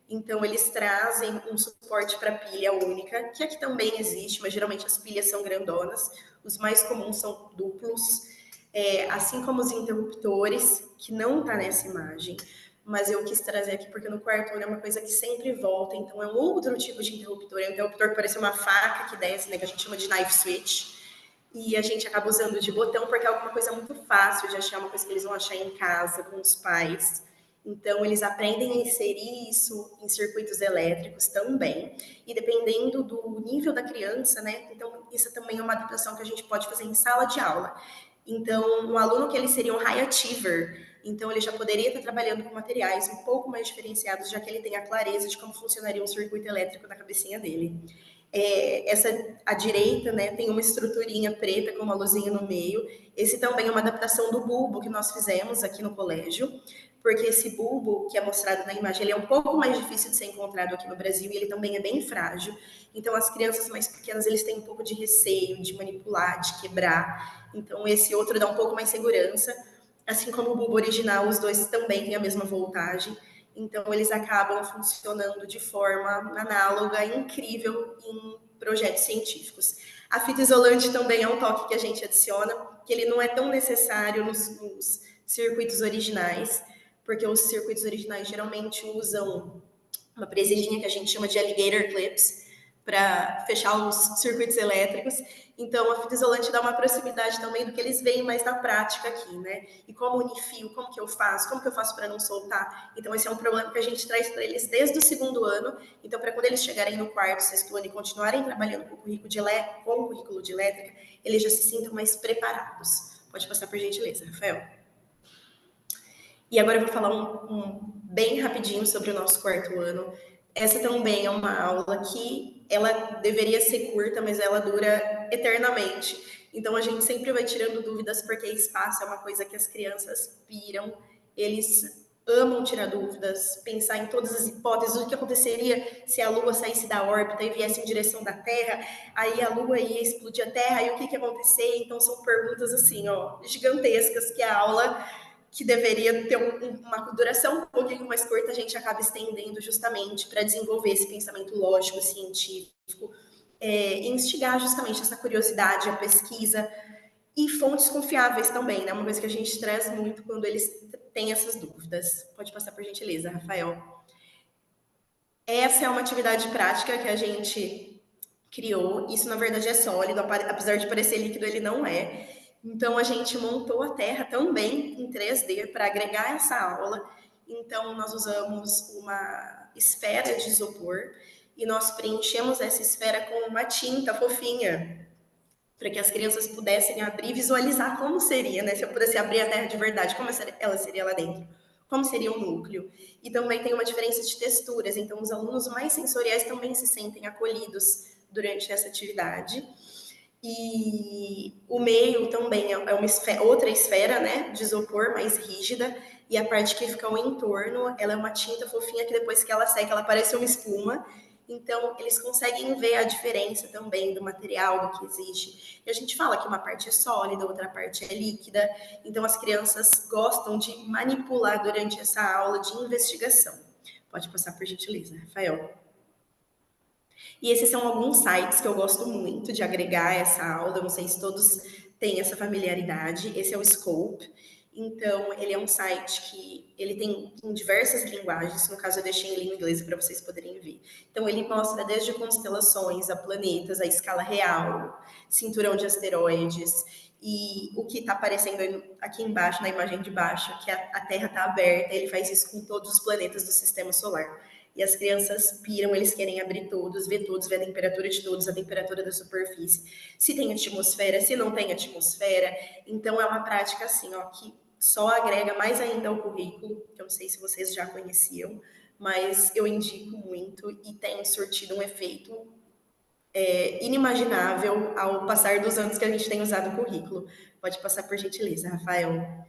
Então, eles trazem um suporte para pilha única, que aqui também existe, mas geralmente as pilhas são grandonas. Os mais comuns são duplos, assim como os interruptores, que não está nessa imagem. Mas eu quis trazer aqui porque no quarto ano é uma coisa que sempre volta. Então, é um outro tipo de interruptor. É um interruptor que parece uma faca que desce, né, que a gente chama de knife switch. E a gente acaba usando de botão porque é alguma coisa muito fácil de achar, uma coisa que eles vão achar em casa com os pais. Então, eles aprendem a inserir isso em circuitos elétricos também. E dependendo do nível da criança, né? Então, isso também é uma adaptação que a gente pode fazer em sala de aula. Então, um aluno que ele seria um high achiever, então ele já poderia estar trabalhando com materiais um pouco mais diferenciados, já que ele tem a clareza de como funcionaria um circuito elétrico na cabecinha dele. À direita, né, tem uma estruturinha preta com uma luzinha no meio. Esse também é uma adaptação do bulbo que nós fizemos aqui no colégio, porque esse bulbo que é mostrado na imagem, ele é um pouco mais difícil de ser encontrado aqui no Brasil e ele também é bem frágil. Então, as crianças mais pequenas, eles têm um pouco de receio de manipular, de quebrar. Então, esse outro dá um pouco mais segurança. Assim como o bulbo original, os dois também têm a mesma voltagem. Então, eles acabam funcionando de forma análoga e incrível em projetos científicos. A fita isolante também é um toque que a gente adiciona, que ele não é tão necessário nos circuitos originais, porque os circuitos originais geralmente usam uma presilhinha que a gente chama de alligator clips para fechar os circuitos elétricos. Então, a fita isolante dá uma proximidade também do que eles veem mais na prática aqui, né? E como unifio, como que eu faço para não soltar? Então, esse é um problema que a gente traz para eles desde o segundo ano. Então, para quando eles chegarem no quarto, sexto ano e continuarem trabalhando com o currículo de elétrica, eles já se sintam mais preparados. Pode passar por gentileza, Rafael. E agora eu vou falar bem rapidinho sobre o nosso quarto ano. Essa também é uma aula que ela deveria ser curta, mas ela dura eternamente. Então, a gente sempre vai tirando dúvidas, porque espaço é uma coisa que as crianças piram. Eles amam tirar dúvidas, pensar em todas as hipóteses, o que aconteceria se a Lua saísse da órbita e viesse em direção da Terra, aí a Lua ia explodir a Terra, aí o que ia acontecer? Então, são perguntas assim, gigantescas, que a aula que deveria ter uma duração um pouquinho mais curta, a gente acaba estendendo justamente para desenvolver esse pensamento lógico, científico, e instigar justamente essa curiosidade, a pesquisa, e fontes confiáveis também, né? Uma coisa que a gente traz muito quando eles têm essas dúvidas. Pode passar por gentileza, Rafael. Essa é uma atividade prática que a gente criou. Isso, na verdade, é sólido, apesar de parecer líquido, ele não é. Então, a gente montou a Terra também em 3D para agregar essa aula. Então, nós usamos uma esfera de isopor e nós preenchemos essa esfera com uma tinta fofinha, para que as crianças pudessem abrir e visualizar como seria, né? Se eu pudesse abrir a Terra de verdade, como ela seria lá dentro. Como seria o núcleo. E também tem uma diferença de texturas. Então, os alunos mais sensoriais também se sentem acolhidos durante essa atividade. E o meio também é outra esfera, né, de isopor mais rígida, e a parte que fica ao entorno, ela é uma tinta fofinha que depois que ela seca, ela parece uma espuma. Então, eles conseguem ver a diferença também do material, do que existe. E a gente fala que uma parte é sólida, outra parte é líquida. Então, as crianças gostam de manipular durante essa aula de investigação. Pode passar por gentileza, Rafael. E esses são alguns sites que eu gosto muito de agregar essa aula. Eu não sei se todos têm essa familiaridade. Esse é o Scope. Então, ele é um site que ele tem em diversas linguagens. No caso, eu deixei em língua inglesa para vocês poderem ver. Então, ele mostra desde constelações a planetas, a escala real, cinturão de asteroides. E o que está aparecendo aqui embaixo, na imagem de baixo, que a Terra está aberta. Ele faz isso com todos os planetas do sistema solar. E as crianças piram, eles querem abrir todos, ver a temperatura de todos, a temperatura da superfície, se tem atmosfera, se não tem atmosfera. Então, é uma prática assim, que só agrega mais ainda ao currículo, que eu não sei se vocês já conheciam, mas eu indico muito. muito e tem surtido um efeito inimaginável ao passar dos anos que a gente tem usado o currículo. Pode passar por gentileza, Rafael.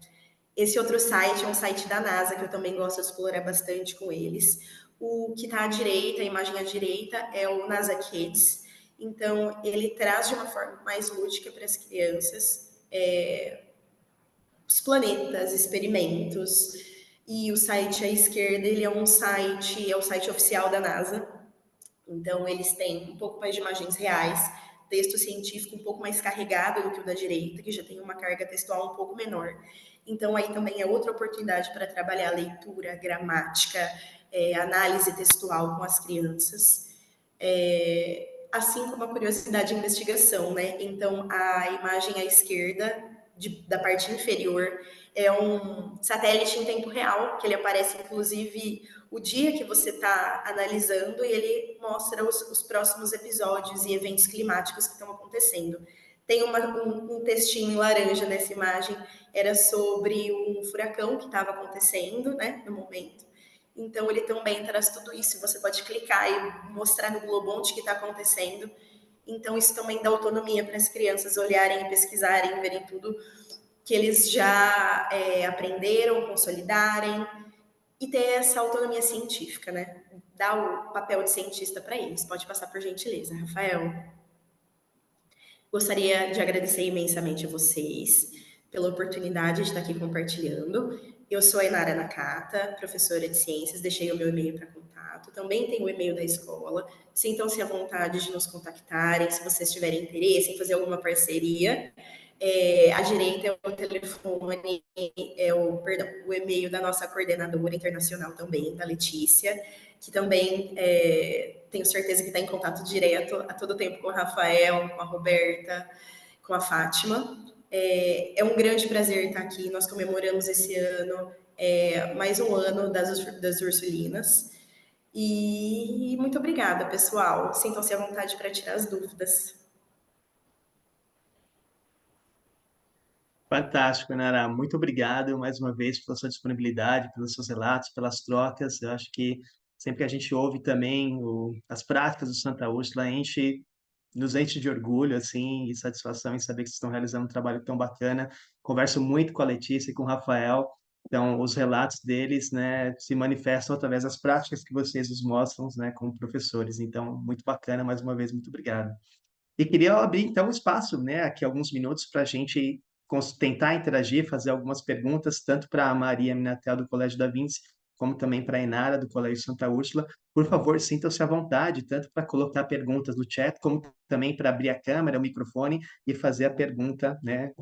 Esse outro site é um site da NASA, que eu também gosto de explorar bastante com eles. O que está à direita, a imagem à direita, é o NASA Kids. Então, ele traz de uma forma mais lúdica para as crianças os planetas, experimentos. E o site à esquerda, ele é o site oficial da NASA. Então, eles têm um pouco mais de imagens reais, texto científico um pouco mais carregado do que o da direita, que já tem uma carga textual um pouco menor. Então, aí também é outra oportunidade para trabalhar leitura, gramática, análise textual com as crianças. Assim como a curiosidade e investigação, né? Então, a imagem à esquerda, da parte inferior, é um satélite em tempo real, que ele aparece, inclusive, o dia que você está analisando e ele mostra os próximos episódios e eventos climáticos que estão acontecendo. Tem um textinho em laranja nessa imagem, era sobre um furacão que estava acontecendo, né, no momento. Então, ele também traz tudo isso. Você pode clicar e mostrar no globo onde que está acontecendo. Então, isso também dá autonomia para as crianças olharem, pesquisarem, verem tudo que eles já aprenderam, consolidarem e ter essa autonomia científica, né? Dar o papel de cientista para eles. Pode passar por gentileza, Rafael. Gostaria de agradecer imensamente a vocês pela oportunidade de estar aqui compartilhando. Eu sou a Inara Nakata, professora de ciências, deixei o meu e-mail para contato. Também tem o e-mail da escola. Sintam-se à vontade de nos contactarem, se vocês tiverem interesse em fazer alguma parceria. À direita é o telefone, o e-mail da nossa coordenadora internacional também, da Letícia, que também tenho certeza que está em contato direto a todo tempo com o Rafael, com a Roberta, com a Fátima. É um grande prazer estar aqui. Nós comemoramos esse ano mais um ano das Ursulinas. E muito obrigada, pessoal. Sintam-se à vontade para tirar as dúvidas. Fantástico, Nara. Muito obrigado mais uma vez pela sua disponibilidade, pelos seus relatos, pelas trocas. Eu acho que sempre que a gente ouve também as práticas do Santa Úrsula, nos enche de orgulho assim, e satisfação em saber que vocês estão realizando um trabalho tão bacana. Converso muito com a Letícia e com o Rafael. Então, os relatos deles, né, se manifestam através das práticas que vocês nos mostram, né, como professores. Então, muito bacana, mais uma vez, muito obrigado. E queria abrir, então, um espaço, né, aqui alguns minutos para a gente tentar interagir, fazer algumas perguntas, tanto para a Maria Minatel, do Colégio da Vinci, como também para a Inara, do Colégio Santa Úrsula. Por favor, sintam-se à vontade, tanto para colocar perguntas no chat, como também para abrir a câmera, o microfone e fazer a pergunta, né,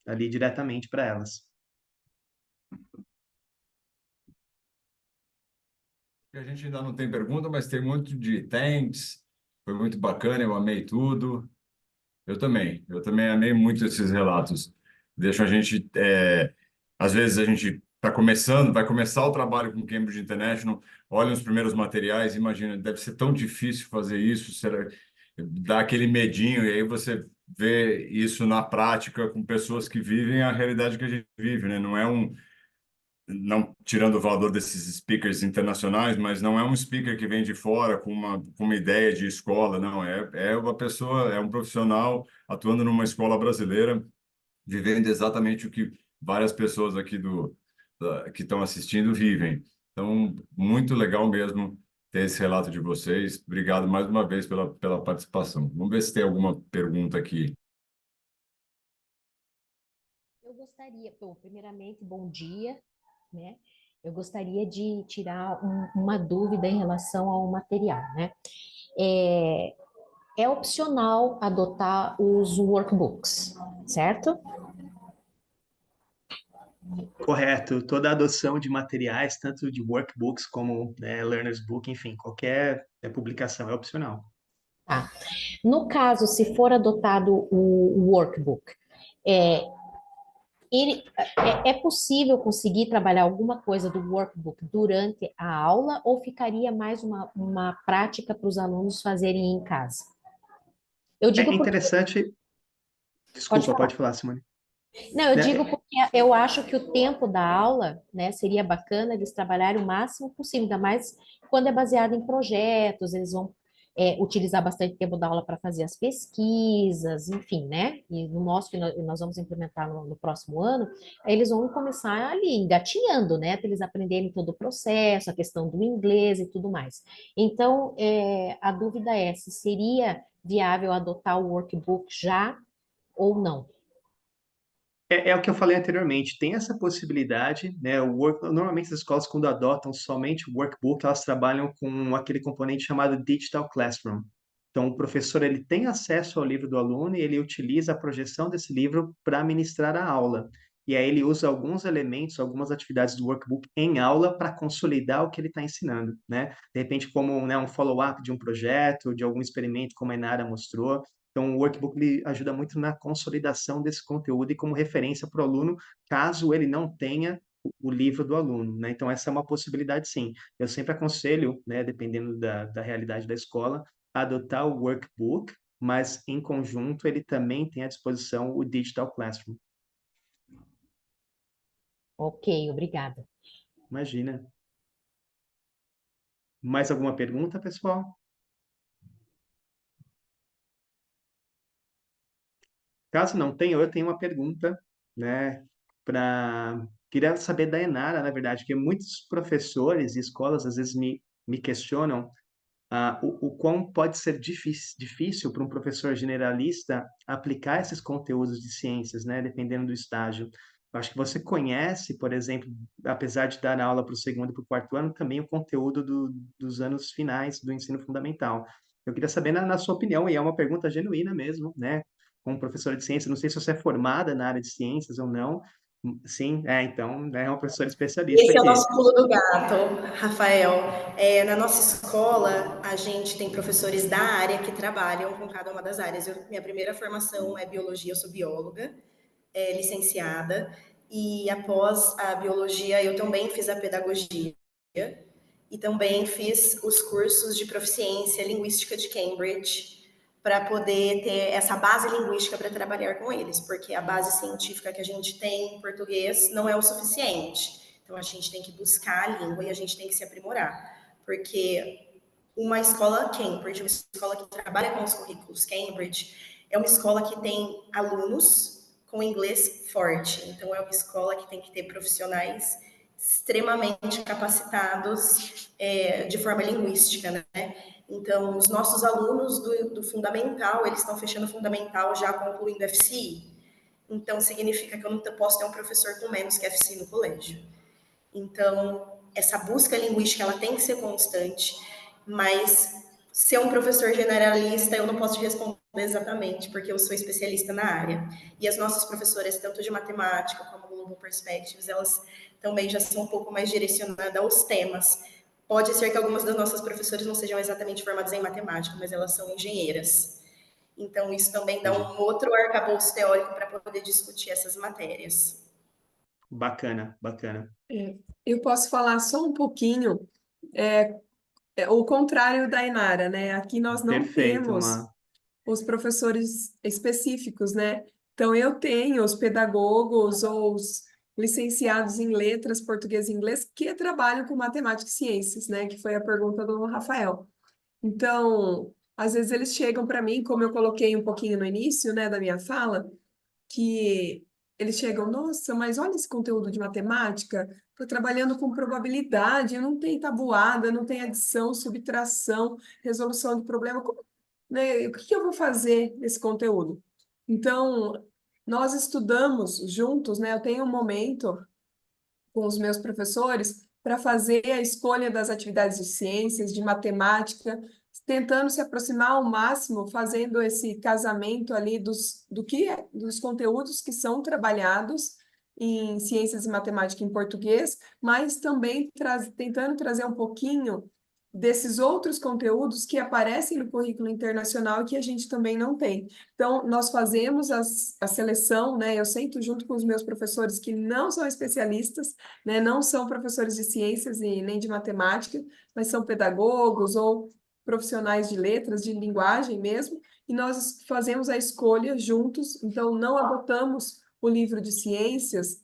ali diretamente para elas. A gente ainda não tem pergunta, mas tem muito de thanks. Foi muito bacana, eu amei tudo. Eu também amei muito esses relatos. Deixam a gente, às vezes a gente está começando, vai começar o trabalho com Cambridge International, olha os primeiros materiais, imagina, deve ser tão difícil fazer isso, dá aquele medinho, e aí você vê isso na prática com pessoas que vivem a realidade que a gente vive, né? Não tirando o valor desses speakers internacionais, mas não é um speaker que vem de fora com uma ideia de escola, não. É uma pessoa, é um profissional atuando numa escola brasileira, vivendo exatamente o que várias pessoas aqui que estão assistindo vivem. Então, muito legal mesmo ter esse relato de vocês. Obrigado mais uma vez pela participação. Vamos ver se tem alguma pergunta aqui. Eu gostaria, bom, primeiramente, bom dia, né? Eu gostaria de tirar uma dúvida em relação ao material, né? É opcional adotar os workbooks, certo? Correto. Toda a adoção de materiais, tanto de workbooks como, né, learner's book, enfim, qualquer publicação é opcional. Tá. No caso, se for adotado o workbook, é, é possível conseguir trabalhar alguma coisa do workbook durante a aula ou ficaria mais uma prática para os alunos fazerem em casa? Eu É digo porque... interessante. Pode Desculpa, falar. pode falar, Simone. Não, eu né? digo porque eu acho que o tempo da aula, né, seria bacana eles trabalharem o máximo possível, ainda mais quando é baseado em projetos, eles vão utilizar bastante tempo da aula para fazer as pesquisas, enfim, né? E no nosso que nós vamos implementar no próximo ano, eles vão começar ali engatinhando, né? Para eles aprenderem todo o processo, a questão do inglês e tudo mais. Então, a dúvida é se seria viável adotar o workbook já ou não. É o que eu falei anteriormente, tem essa possibilidade, né? Normalmente as escolas, quando adotam somente o workbook, elas trabalham com aquele componente chamado Digital Classroom. Então, o professor ele tem acesso ao livro do aluno e ele utiliza a projeção desse livro para ministrar a aula. E aí ele usa alguns elementos, algumas atividades do workbook em aula para consolidar o que ele está ensinando, né? De repente, como, né, um follow-up de um projeto, de algum experimento, como a Inara mostrou. Então, o workbook ele ajuda muito na consolidação desse conteúdo e como referência para o aluno, caso ele não tenha o livro do aluno, né? Então, essa é uma possibilidade, sim. Eu sempre aconselho, né, dependendo da realidade da escola, adotar o workbook, mas em conjunto ele também tem à disposição o Digital Classroom. Ok, obrigada. Imagina. Mais alguma pergunta, pessoal? Caso não tenha, eu tenho uma pergunta, né, para queria saber da Enara, na verdade, que muitos professores e escolas às vezes me questionam o quão pode ser difícil para um professor generalista aplicar esses conteúdos de ciências, né, dependendo do estágio. Eu acho que você conhece, por exemplo, apesar de dar aula para o segundo e para o quarto ano, também o conteúdo dos anos finais do ensino fundamental. Eu queria saber, na sua opinião, e é uma pergunta genuína mesmo, né, como professora de ciências, não sei se você é formada na área de ciências ou não. Sim, então, né, é uma professora especialista Esse é o aqui. nosso pulo do gato, Rafael. Na nossa escola, a gente tem professores da área que trabalham com cada uma das áreas. Minha primeira formação é biologia, eu sou bióloga, licenciada, e após a biologia eu também fiz a pedagogia e também fiz os cursos de proficiência linguística de Cambridge para poder ter essa base linguística para trabalhar com eles, porque a base científica que a gente tem em português não é o suficiente. Então a gente tem que buscar a língua e a gente tem que se aprimorar, porque uma escola Cambridge, uma escola que trabalha com os currículos Cambridge, é uma escola que tem alunos com inglês forte. Então, é uma escola que tem que ter profissionais extremamente capacitados de forma linguística, né? Então, os nossos alunos do fundamental, eles estão fechando o fundamental já concluindo FCI. Então, significa que eu não posso ter um professor com menos que FCI no colégio. Então, essa busca linguística ela tem que ser constante, mas ser um professor generalista eu não posso te responder exatamente, porque eu sou especialista na área. E as nossas professoras, tanto de matemática como Global Perspectives, elas também já são um pouco mais direcionadas aos temas. Pode ser que algumas das nossas professoras não sejam exatamente formadas em matemática, mas elas são engenheiras. Então, isso também dá Entendi. um outro arcabouço teórico para poder discutir essas matérias. Bacana, bacana. Eu posso falar só um pouquinho, é, o contrário da Inara, né? Aqui nós não Perfeito, temos uma os professores específicos, né? Então, eu tenho os pedagogos ou os licenciados em letras, português e inglês, que trabalham com matemática e ciências, né? Que foi a pergunta do Rafael. Então, às vezes eles chegam para mim, como eu coloquei um pouquinho no início, né, da minha fala, que eles chegam, nossa, mas olha esse conteúdo de matemática, estou trabalhando com probabilidade, não tem tabuada, não tem adição, subtração, resolução de problema, né, o que que eu vou fazer nesse conteúdo? Então, nós estudamos juntos, né, eu tenho um momento com os meus professores para fazer a escolha das atividades de ciências, de matemática, tentando se aproximar ao máximo, fazendo esse casamento ali dos conteúdos que são trabalhados em ciências e matemática em português, mas também tentando trazer um pouquinho desses outros conteúdos que aparecem no currículo internacional e que a gente também não tem. Então, nós fazemos a seleção, né? Eu sento junto com os meus professores que não são especialistas, né? Não são professores de ciências e nem de matemática, mas são pedagogos ou profissionais de letras, de linguagem mesmo, e nós fazemos a escolha juntos, então não adotamos o livro de ciências,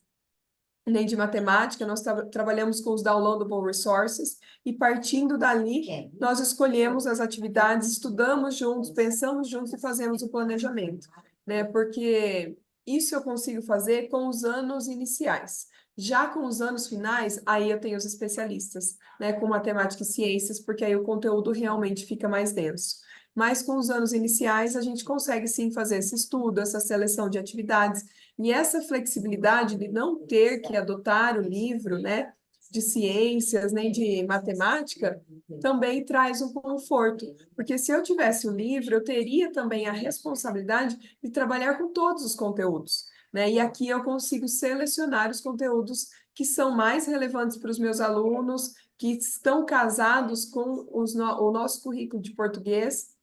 nem de matemática, nós trabalhamos com os downloadable resources e partindo dali, nós escolhemos as atividades, estudamos juntos, pensamos juntos e fazemos o planejamento, né? Porque isso eu consigo fazer com os anos iniciais. Já com os anos finais, aí eu tenho os especialistas, né? Com matemática e ciências, porque aí o conteúdo realmente fica mais denso. Mas com os anos iniciais, a gente consegue sim fazer esse estudo, essa seleção de atividades, e essa flexibilidade de não ter que adotar o livro, né, de ciências, nem de matemática, também traz um conforto, porque se eu tivesse o livro, eu teria também a responsabilidade de trabalhar com todos os conteúdos, né? E aqui eu consigo selecionar os conteúdos que são mais relevantes para os meus alunos, que estão casados com o nosso currículo de português.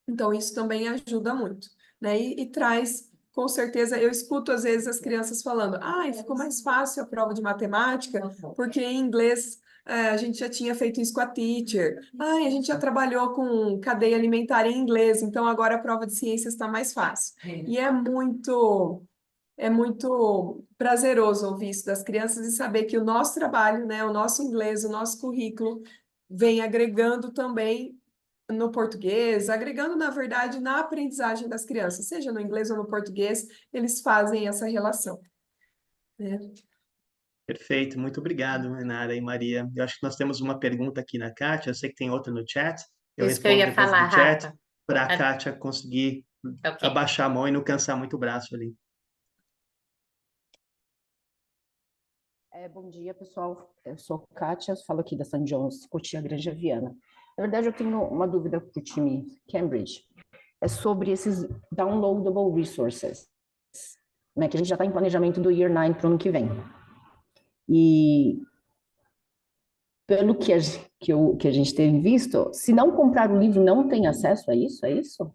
Então, isso também ajuda muito, né? E traz, com certeza, eu escuto às vezes as crianças falando, ficou mais fácil a prova de matemática, porque em inglês a gente já tinha feito isso com a teacher. A gente já trabalhou com cadeia alimentar em inglês, então agora a prova de ciências está mais fácil. E é muito prazeroso ouvir isso das crianças e saber que o nosso trabalho, né, o nosso inglês, o nosso currículo vem agregando também no português, agregando, na verdade, na aprendizagem das crianças, seja no inglês ou no português, eles fazem essa relação, né? Perfeito, muito obrigado, Renata e Maria. Eu acho que nós temos uma pergunta aqui na Kátia, eu sei que tem outra no chat, eu Isso que eu respondo ia depois falar, do chat, Rafa. para a Ah, Kátia conseguir ok. abaixar a mão e não cansar muito o braço ali. Bom dia, pessoal. Eu sou Kátia, falo aqui da St. John's, Cotia Granja Viana. Na verdade, eu tenho uma dúvida para o time Cambridge. É sobre esses downloadable resources, né, que a gente já está em planejamento do Year 9 para o ano que vem. E pelo que a gente tem visto, se não comprar o livro, não tem acesso a isso? É isso?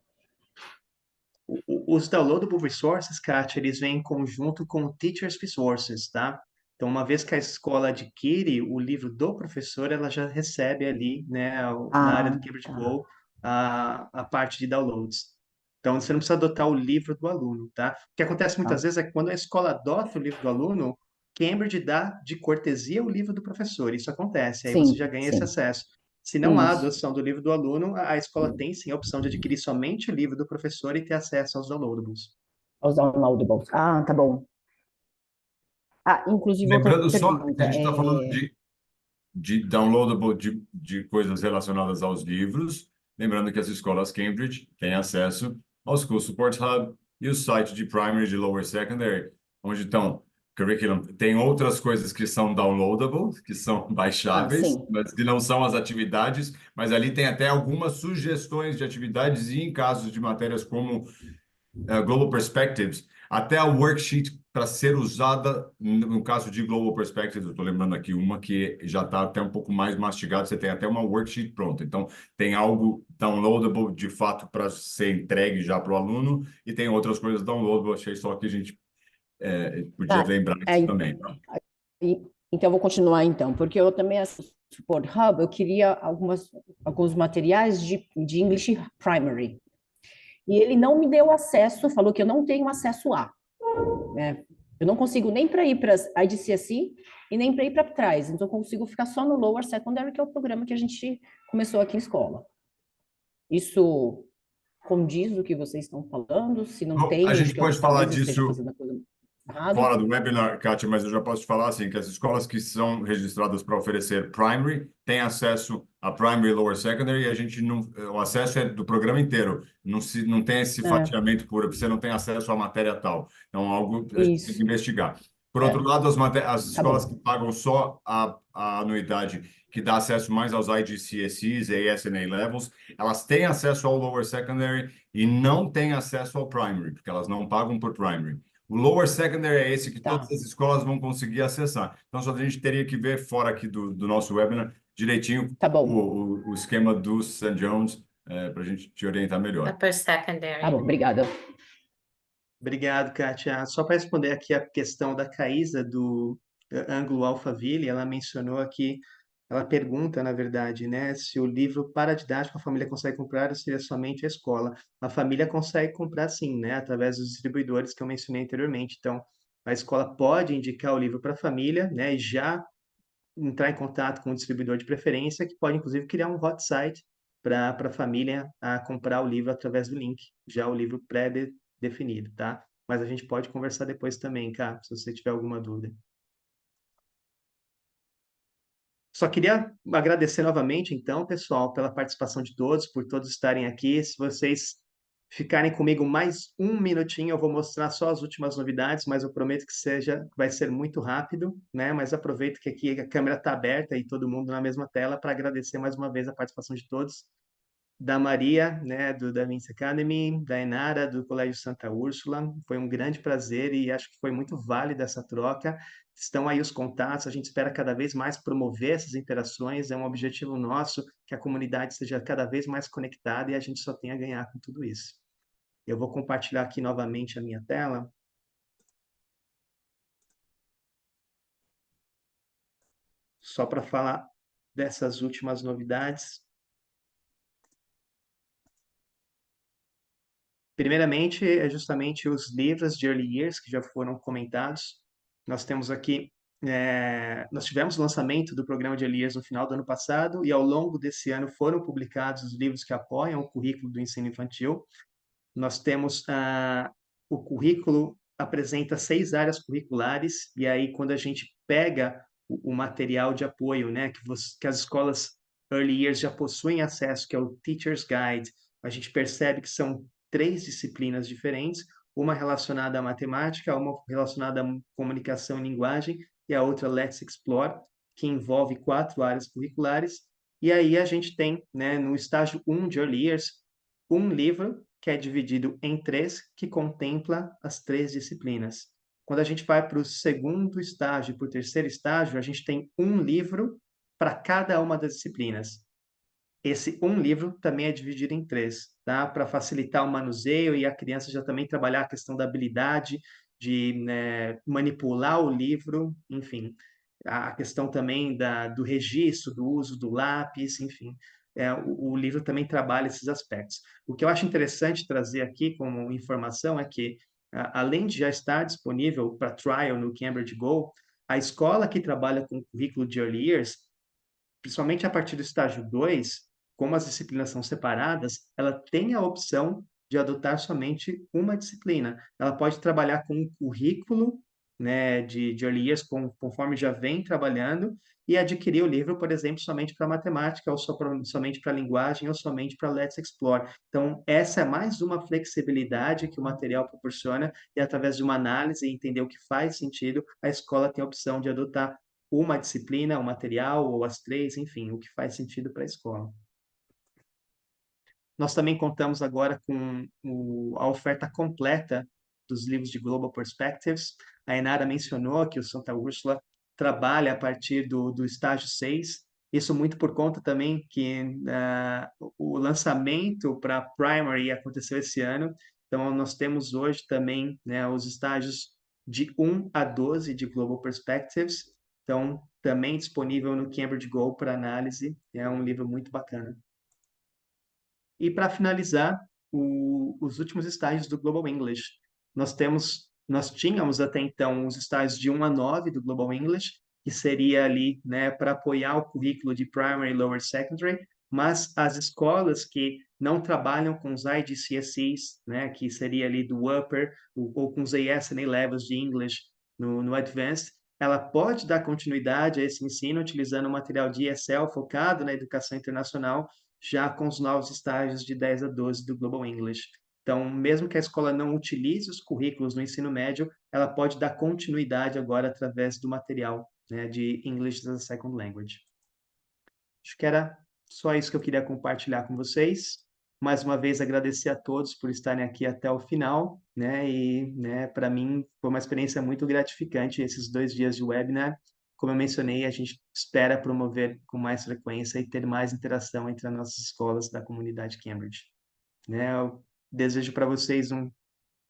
Os downloadable resources, Kátia, eles vêm em conjunto com o Teacher's Resources, tá? Então, uma vez que a escola adquire o livro do professor, ela já recebe ali, né, na área do Cambridge Tá. Go, a parte de downloads. Então, você não precisa adotar o livro do aluno, tá? O que acontece muitas vezes é que quando a escola adota o livro do aluno, Cambridge dá de cortesia o livro do professor. Isso acontece, aí você já Sim, ganha esse sim. acesso. Se não há Isso. adoção do livro do aluno, a escola tem sim a opção de adquirir somente o livro do professor e ter acesso aos downloadables. Os downloadables. Tá bom. Inclusive, outra Lembrando só que pergunta. a gente está falando de downloadable de coisas relacionadas aos livros. Lembrando que as escolas Cambridge têm acesso ao School Support Hub e o site de Primary e de Lower Secondary, onde estão curriculum. Tem outras coisas que são downloadable, que são baixáveis, Sim. mas que não são as atividades, mas ali tem até algumas sugestões de atividades e em casos de matérias como Global Perspectives, até a worksheet para ser usada no caso de Global Perspectives, eu estou lembrando aqui uma que já está até um pouco mais mastigada, você tem até uma worksheet pronta. Então, tem algo downloadable de fato para ser entregue já para o aluno e tem outras coisas downloadable, achei só que a gente podia lembrar isso também. Tá? Então, eu vou continuar então, porque eu também, Support Hub, eu queria alguns materiais de English Primary. E ele não me deu acesso, falou que eu não tenho acesso a. Né? Eu não consigo nem para ir para a IDCSE e nem para ir para trás. Então, eu consigo ficar só no Lower Secondary, que é o programa que a gente começou aqui em escola. Isso condiz o que vocês estão falando? Se não Bom, tem, a gente que pode falar talvez eu esteja disso fazendo a coisa errada. fora do webinar, Kátia, mas eu já posso te falar assim, que as escolas que são registradas para oferecer primary têm acesso a primary e lower secondary e a gente não, o acesso é do programa inteiro, não tem esse fatiamento por você não tem acesso à matéria tal. Então, algo a gente tem que investigar. Por outro lado, as escolas que pagam só a anuidade, que dá acesso mais aos IGCSEs e ASNA levels, elas têm acesso ao lower secondary e não têm acesso ao primary, porque elas não pagam por primary. O lower secondary é esse que todas as escolas vão conseguir acessar. Então, só a gente teria que ver fora aqui do nosso webinar direitinho o esquema do St. John's para a gente te orientar melhor. Upper secondary. Tá bom, obrigada. Obrigado, Kátia. Só para responder aqui a questão da Caísa do Anglo Alphaville, ela mencionou aqui ela pergunta, na verdade, né, se o livro paradidático a família consegue comprar ou se é somente a escola. A família consegue comprar sim, né, através dos distribuidores que eu mencionei anteriormente. Então, a escola pode indicar o livro para a família, né, e já entrar em contato com o distribuidor de preferência, que pode inclusive criar um hot site para a família a comprar o livro através do link, já o livro pré-definido, tá? Mas a gente pode conversar depois também, cara, se você tiver alguma dúvida. Só queria agradecer novamente, então, pessoal, pela participação de todos, por todos estarem aqui. Se vocês ficarem comigo mais um minutinho, eu vou mostrar só as últimas novidades, mas eu prometo que vai ser muito rápido, né? Mas aproveito que aqui a câmera está aberta e todo mundo na mesma tela para agradecer mais uma vez a participação de todos da Maria, né, do Da Vinci Academy, da Enara, do Colégio Santa Úrsula. Foi um grande prazer e acho que foi muito válida essa troca. Estão aí os contatos, a gente espera cada vez mais promover essas interações, é um objetivo nosso que a comunidade seja cada vez mais conectada e a gente só tem a ganhar com tudo isso. Eu vou compartilhar aqui novamente a minha tela, só para falar dessas últimas novidades. Primeiramente, é justamente os livros de Early Years que já foram comentados. Nós temos aqui, nós tivemos o lançamento do programa de Early Years no final do ano passado e ao longo desse ano foram publicados os livros que apoiam o currículo do ensino infantil. Nós temos o currículo apresenta 6 áreas curriculares e aí quando a gente pega o material de apoio, né, que as escolas Early Years já possuem acesso, que é o Teacher's Guide, a gente percebe que são 3 disciplinas diferentes, uma relacionada à matemática, uma relacionada à comunicação e linguagem e a outra Let's Explore, que envolve 4 áreas curriculares. E aí a gente tem, né, no estágio 1 de Early Years, um livro que é dividido em 3, que contempla as 3 disciplinas. Quando a gente vai para o segundo estágio e para o terceiro estágio, a gente tem um livro para cada uma das disciplinas. Esse um livro também é dividido em 3, tá? Para facilitar o manuseio e a criança já também trabalhar a questão da habilidade de, né, manipular o livro, enfim, a questão também do registro, do uso do lápis, enfim, o livro também trabalha esses aspectos. O que eu acho interessante trazer aqui como informação é que, além de já estar disponível para trial no Cambridge Go, a escola que trabalha com o currículo de Early Years, principalmente a partir do estágio 2, como as disciplinas são separadas, ela tem a opção de adotar somente uma disciplina. Ela pode trabalhar com um currículo, né, de Early Years, conforme já vem trabalhando, e adquirir o livro, por exemplo, somente para matemática, ou somente para linguagem, ou somente para Let's Explore. Então, essa é mais uma flexibilidade que o material proporciona, e através de uma análise e entender o que faz sentido, a escola tem a opção de adotar uma disciplina, um material, ou as 3, enfim, o que faz sentido para a escola. Nós também contamos agora com a oferta completa dos livros de Global Perspectives. A Enara mencionou que o Santa Úrsula trabalha a partir do estágio 6, isso muito por conta também que o lançamento para Primary aconteceu esse ano, então nós temos hoje também, né, os estágios de 1 a 12 de Global Perspectives, então também disponível no Cambridge Go para análise, é um livro muito bacana. E para finalizar, os últimos estágios do Global English. Nós tínhamos até então os estágios de 1 a 9 do Global English, que seria ali, né, para apoiar o currículo de Primary e Lower Secondary, mas as escolas que não trabalham com os IGCSEs, né, que seria ali do Upper, ou com os AS&A Levels de English no Advanced, ela pode dar continuidade a esse ensino utilizando o material de ESL focado na educação internacional, já com os novos estágios de 10 a 12 do Global English. Então, mesmo que a escola não utilize os currículos no ensino médio, ela pode dar continuidade agora através do material, né, de English as a Second Language. Acho que era só isso que eu queria compartilhar com vocês. Mais uma vez, agradecer a todos por estarem aqui até o final, né? E, né, para mim, foi uma experiência muito gratificante esses 2 dias de webinar. Como eu mencionei, a gente espera promover com mais frequência e ter mais interação entre as nossas escolas da comunidade Cambridge. Né? Eu desejo para vocês um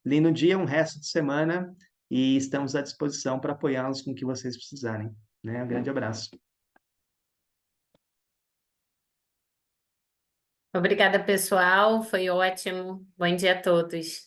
lindo dia, um resto de semana e estamos à disposição para apoiá-los com o que vocês precisarem. Né? Um grande abraço. Obrigada, pessoal. Foi ótimo. Bom dia a todos.